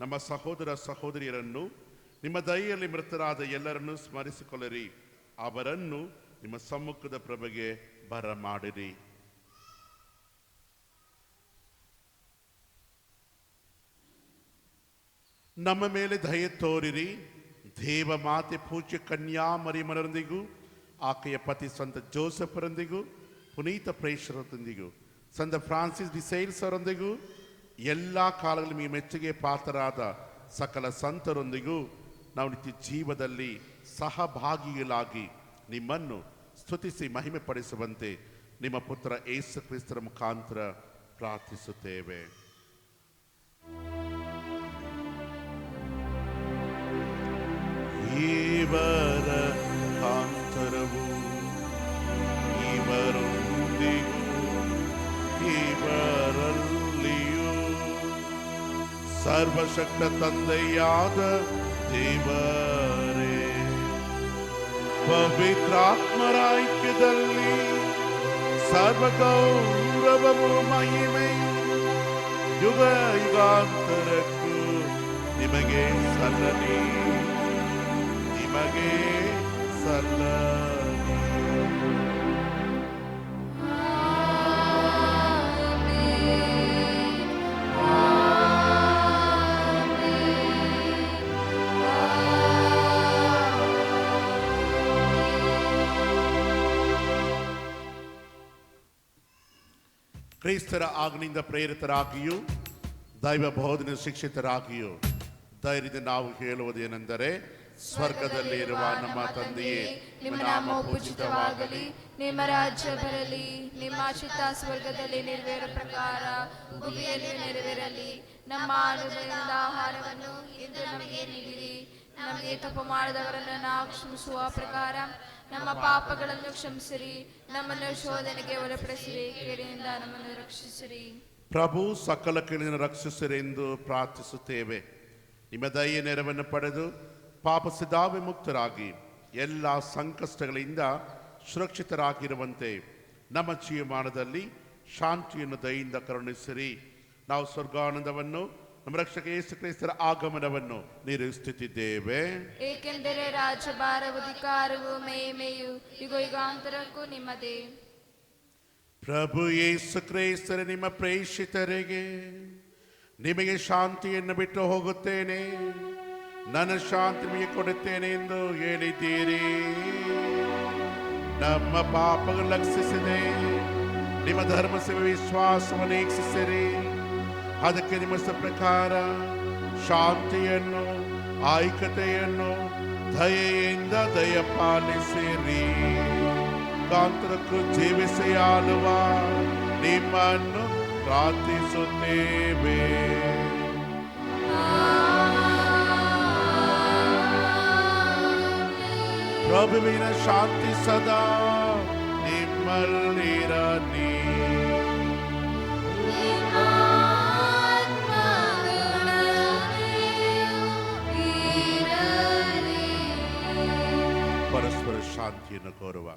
ನಮ್ಮ ಸಹೋದರ ಸಹೋದರಿಯರನ್ನು, ನಿಮ್ಮ ದಯೆಯಲ್ಲಿ ಮೃತರಾದ ಎಲ್ಲರನ್ನೂ ಸ್ಮರಿಸಿಕೊಳ್ಳಿರಿ. ಅವರನ್ನು ನಿಮ್ಮ ಸಮ್ಮುಖದ ಪ್ರಭೆಗೆ ಬರಮಾಡಿರಿ. ನಮ್ಮ ಮೇಲೆ ದಯೆ ತೋರಿರಿ. ದೇವ ಮಾತೆ ಪೂಜ್ಯ ಕನ್ಯಾ ಮರಿಯಮ್ಮರೊಂದಿಗೂ ಆಕೆಯ ಪತಿ ಸಂತ ಜೋಸೆಫರೊಂದಿಗೂ ಪುನೀತ ಪ್ರೇಷರೊಂದಿಗೂ ಸಂತ ಫ್ರಾನ್ಸಿಸ್ ಡಿ ಸೇಲ್ಸ್ ಅವರೊಂದಿಗೂ ಎಲ್ಲ ಕಾಲಗಳಲ್ಲಿ ಈ ಮೆಚ್ಚುಗೆ ಪಾತ್ರರಾದ ಸಕಲ ಸಂತರೊಂದಿಗೂ ನಾವು ನಿತ್ಯ ಜೀವದಲ್ಲಿ ಸಹಭಾಗಿಗಳಾಗಿ ನಿಮ್ಮನ್ನು ಸ್ತುತಿಸಿ ಮಹಿಮೆ ಪಡಿಸುವಂತೆ ನಿಮ್ಮ ಪುತ್ರ ಯೇಸು ಕ್ರಿಸ್ತರ ಮುಖಾಂತರ ಪ್ರಾರ್ಥಿಸುತ್ತೇವೆ. ಇವರ ಕಾಂತರವು ಇವರೊಂದಿಗೂ ಇವರಲ್ಲಿಯೂ ಸರ್ವಶಕ್ತ ತಂದೆಯಾದ ದೇವರೇ, ಪವಿತ್ರಾತ್ಮರ ಐಕ್ಯದಲ್ಲಿ ಸರ್ವಗೌರವವು ಮಹಿಮೆಯು ಯುಗ ಯುಗಾಂತರಕ್ಕೂ ನಿಮಗೆ ಸಲ್ಲಲಿ, ನಿಮಗೆ ಸಲ್ಲಲಿ. ಕ್ರೈಸ್ತರ ಆಜ್ಞೆಯಿಂದ ಪ್ರೇರಿತರಾಗಿಯೂ ದೈವ ಬೋಧನೆ ಶಿಕ್ಷಿತರಾಗಿಯೂ ಧೈರ್ಯದಿಂದ ನಾವು ಹೇಳುವುದೇನೆಂದರೆ, ಸ್ವರ್ಗದಲ್ಲಿರುವ ನಮ್ಮ ತಂದೆಯೇ, ನಿಮ್ಮ ನಾಮ ಪೂಜಿತವಾಗಲಿ, ನಿಮ್ಮ ರಾಜ್ಯ ಬರಲಿ, ನಿಮ್ಮ ಚಿತ್ತ ಸ್ವರ್ಗದಲ್ಲಿ ನೆರವೇರೋ ಪ್ರಕಾರ ಭೂಮಿಯಲ್ಲಿ ನೆರವೇರಲಿ. ನಮ್ಮ ಅನುದಿನದ ಆಹಾರವನ್ನು ಇಂದು ನಮಗೆ ನೀಡಿರಿ. ನಮಗೆ ತಪ್ಪು ಮಾಡಿದವರನ್ನು ನಾವು ಕ್ಷಮಿಸುವ ಪ್ರಕಾರ ನಮ್ಮ ಪಾಪಗಳನ್ನು ಕ್ಷಮಿಸಿರಿ. ನಮ್ಮನ್ನು ಶೋಧನೆಗೆ ಒಳಪಡಿಸಿರಿ, ಕೇಡಿನಿಂದ ನಮ್ಮನ್ನು ರಕ್ಷಿಸಿರಿ. ಪ್ರಭು, ಸಕಲ ಕೇಳಿನ ರಕ್ಷಿಸಿರೆಂದು ಪ್ರಾರ್ಥಿಸುತ್ತೇವೆ. ನಿಮ್ಮ ದಯೆಯ ನೆರವನ್ನು ಪಡೆದು ಪಾಪ ಸಿದ್ಧಾವಿಮುಕ್ತರಾಗಿ ಎಲ್ಲ ಸಂಕಷ್ಟಗಳಿಂದ ಸುರಕ್ಷಿತರಾಗಿರುವಂತೆ ನಮ್ಮ ಜೀವಮಾನದಲ್ಲಿ ಶಾಂತಿಯನ್ನು ದಯೆಯಿಂದ ಕರುಣಿಸಿರಿ. ನಾವು ಸ್ವರ್ಗಾನಂದವನ್ನು, ನಮ್ಮ ರಕ್ಷಕ ಯೇಸು ಕ್ರಿಸ್ತರ ಆಗಮನವನ್ನು ನಿರೀಕ್ಷಿಸುತ್ತಿದ್ದೇವೆ. ಏಕೆಂದರೆ ರಾಜ್ಯಭಾರವು, ಅಧಿಕಾರವು, ಮಹಿಮೆಯು ಯುಗ ಯುಗಾಂತರಕ್ಕೂ ನಿಮ್ಮದೇ. ಪ್ರಭು ಯೇಸು ಕ್ರಿಸ್ತರ ನಿಮ್ಮ ಪ್ರೇಷಿತರಿಗೆ, ನಿಮಗೆ ಶಾಂತಿಯನ್ನು ಬಿಟ್ಟು ಹೋಗುತ್ತೇನೆ, ನನ್ನ ಶಾಂತಿ ನಿಮಗೆ ಕೊಡುತ್ತೇನೆ ಎಂದು ಹೇಳಿದ್ದೀರಿ. ನಮ್ಮ ಪಾಪಗಳು ಲಕ್ಷಿಸಿದೆ, ನಿಮ್ಮ ಧರ್ಮ ಸೇವೆ ವಿಶ್ವಾಸವನ್ನು ವೀಕ್ಷಿಸಿರಿ. ಅದಕ್ಕೆ ನಿಮ್ಮ ಪ್ರಕಾರ ಶಾಂತಿಯನ್ನು, ಐಕ್ಯತೆಯನ್ನು ದಯೆಯಿಂದ ದಯಪಾಲಿಸಿರಿ. ಕಾಂತರಕ್ಕೂ ಜೀವಿಸಿ ಆಳುವ ನಿಮ್ಮನ್ನು ಪ್ರಾರ್ಥಿಸುತ್ತೇವೆ. ಪ್ರಭುವಿನ ಶಾಂತಿ ಸದಾ ನಿಮ್ಮಲ್ಲಿರಲಿ. ಪರಸ್ಪರ ಶಾಂತಿಯನ್ನು ಕೋರುವ.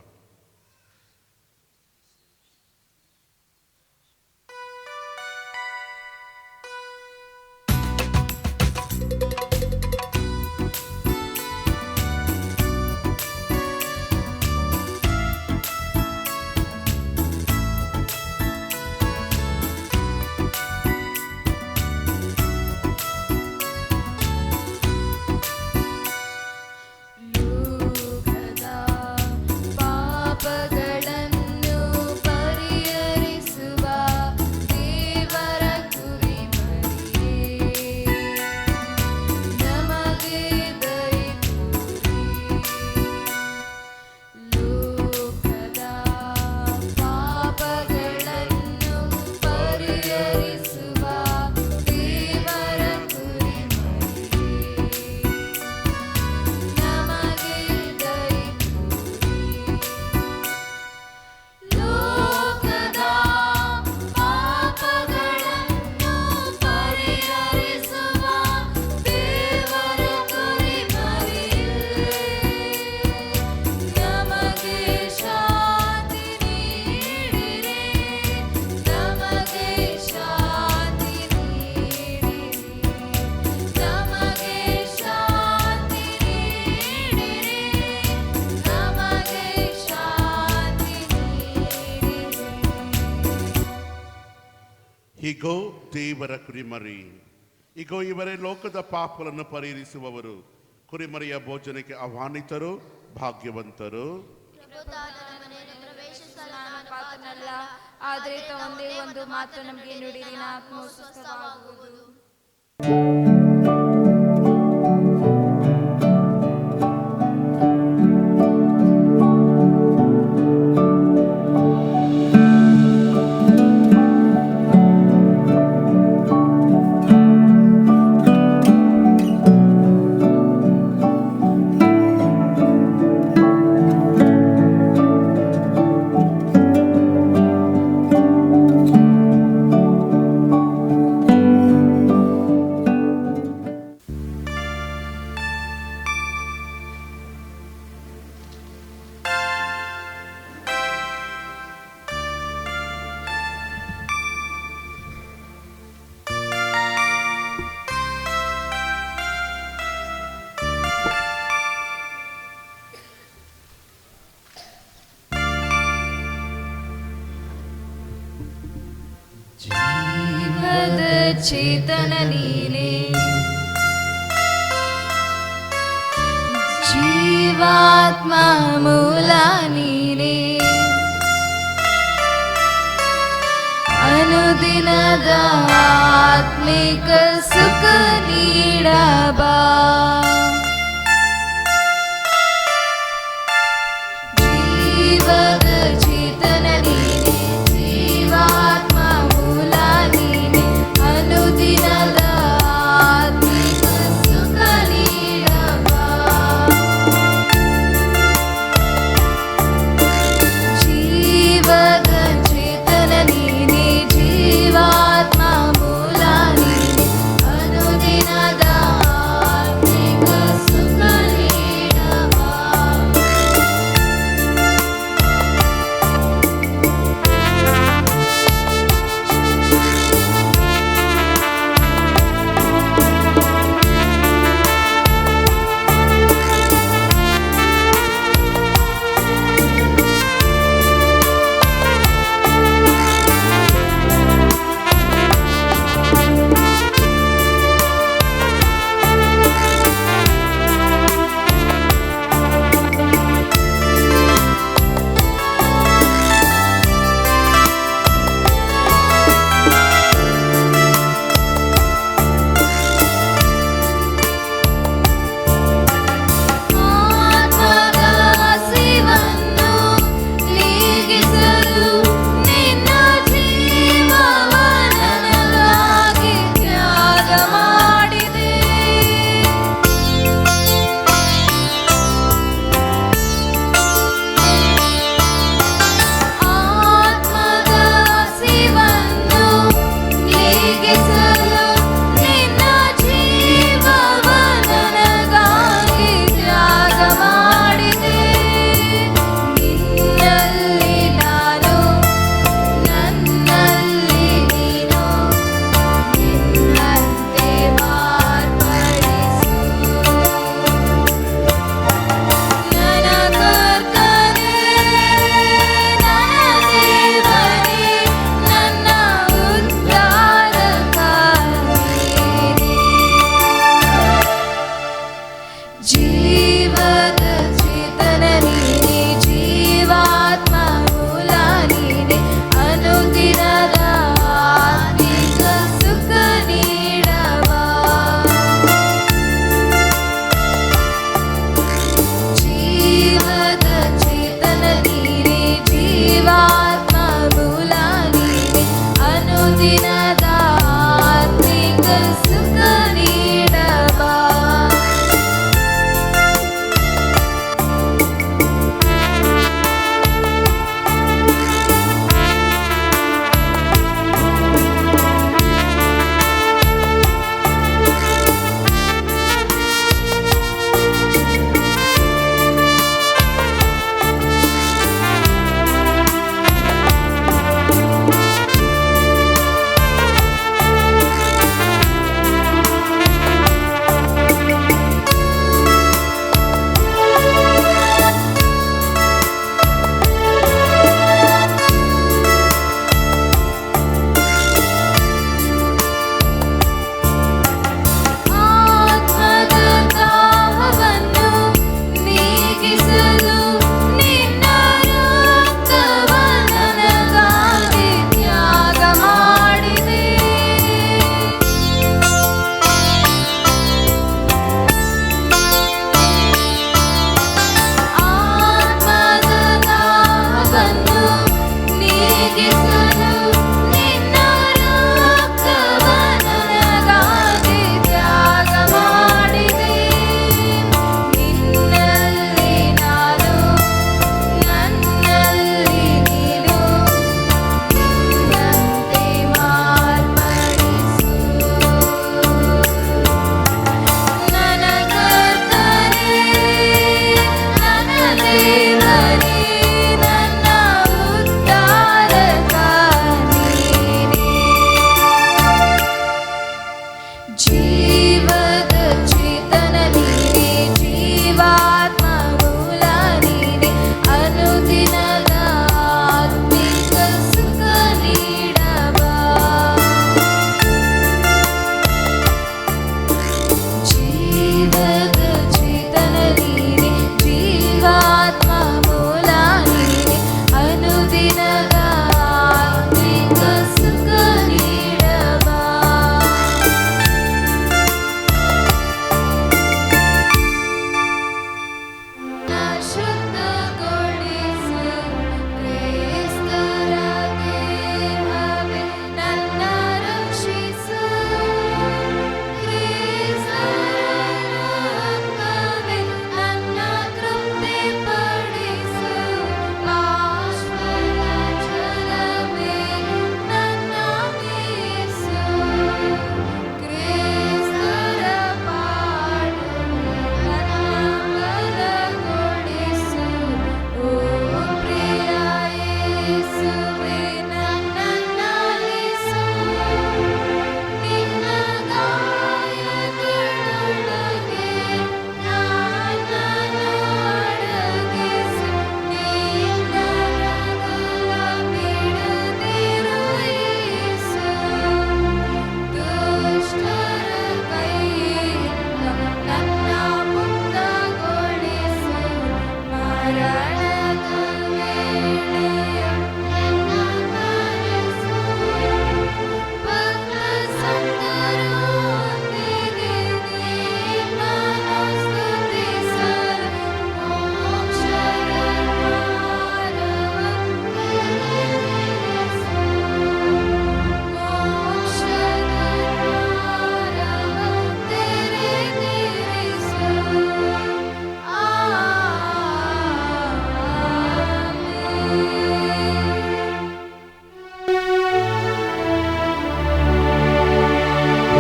ಇಗೋ ದೇವರ ಕುರಿಮರಿ, ಇಗೋ ಇವರೇ ಲೋಕದ ಪಾಪಗಳನ್ನು ಪರಿಹರಿಸುವವರು. ಕುರಿಮರಿಯ ಭೋಜನಕ್ಕೆ ಆಹ್ವಾನಿತರು ಭಾಗ್ಯವಂತರು. ಆದರೆ ಒಂದೇ ಒಂದು ಮಾತು ನಮಗೆ ನುಡಿರಿ, ಆತ್ಮವು ಸ್ವಸ್ಥವಾಗುವುದು. ಚೇತನ ನೀನೇ, ಜೀವಾತ್ಮ ಮೂಲ ನೀನೇ, ಅನುದಿನದ ಆತ್ಮಿಕ ಸುಖ ನೀಡಬಾ. ಜೀವದ ಚೇತನ ನೀನೇ, ಜೀವಾತ್ಮ ಮೂಲ ನೀನೇ, ಅನುದಿನದ ಆತ್ಮಿಕ ಸುಖ ನೀಡಬಾ. ಜೀವದ ಚೇತನ ನೀನೇ, ಜೀವಾತ್ಮ ಮೂಲ ನೀನೇ, ಅನುದಿನದ ಆತ್ಮಿಕ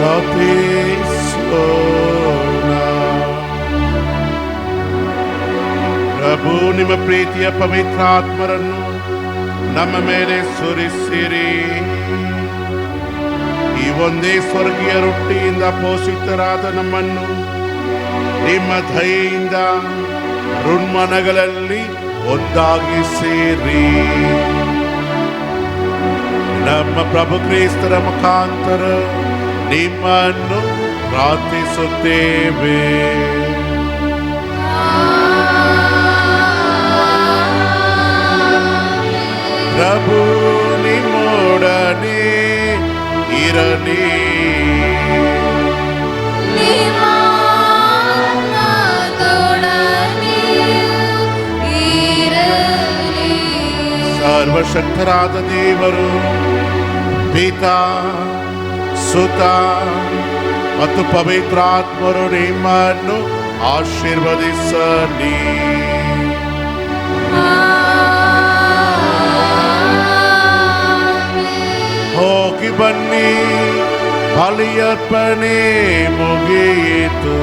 ಪ್ರಾರ್ಥಿಸೋಣ. ಪ್ರಭು ನಿಮ್ಮ ಪ್ರೀತಿಯ ಪವಿತ್ರ ಆತ್ಮರನ್ನು ನಮ್ಮ ಮೇಲೆ ಸುರಿಸಿರಿ. ಈ ಒಂದೇ ಸ್ವರ್ಗೀಯ ರೊಟ್ಟಿಯಿಂದ ಪೋಷಿತರಾದ ನಮ್ಮನ್ನು ನಿಮ್ಮ ದಯೆಯಿಂದ ಋಣ್ಮನಗಳಲ್ಲಿ ಒಂದಾಗಿಸಿರಿ. ನಮ್ಮ ಪ್ರಭು ಕ್ರಿಸ್ತರ ಮುಖಾಂತರ ನಿಮ್ಮನ್ನು ಪ್ರಾರ್ಥಿಸುತ್ತೇವೆ. ಪ್ರಭು ನಿಮ್ಮೊಡನೆ ಇರಲಿ. ಸರ್ವಶಕ್ತರಾದ ದೇವರು ಪಿತಾ ಸುತ ಮತ್ತು ಪವಿತ್ರಾತ್ಮರು ನಿಮ್ಮನ್ನು ಆಶೀರ್ವದಿಸಲಿ. ಹೋಗಿ ಬನ್ನಿ, ಬಲಿಯರ್ಪಣೆ ಮುಗಿಯಿತು.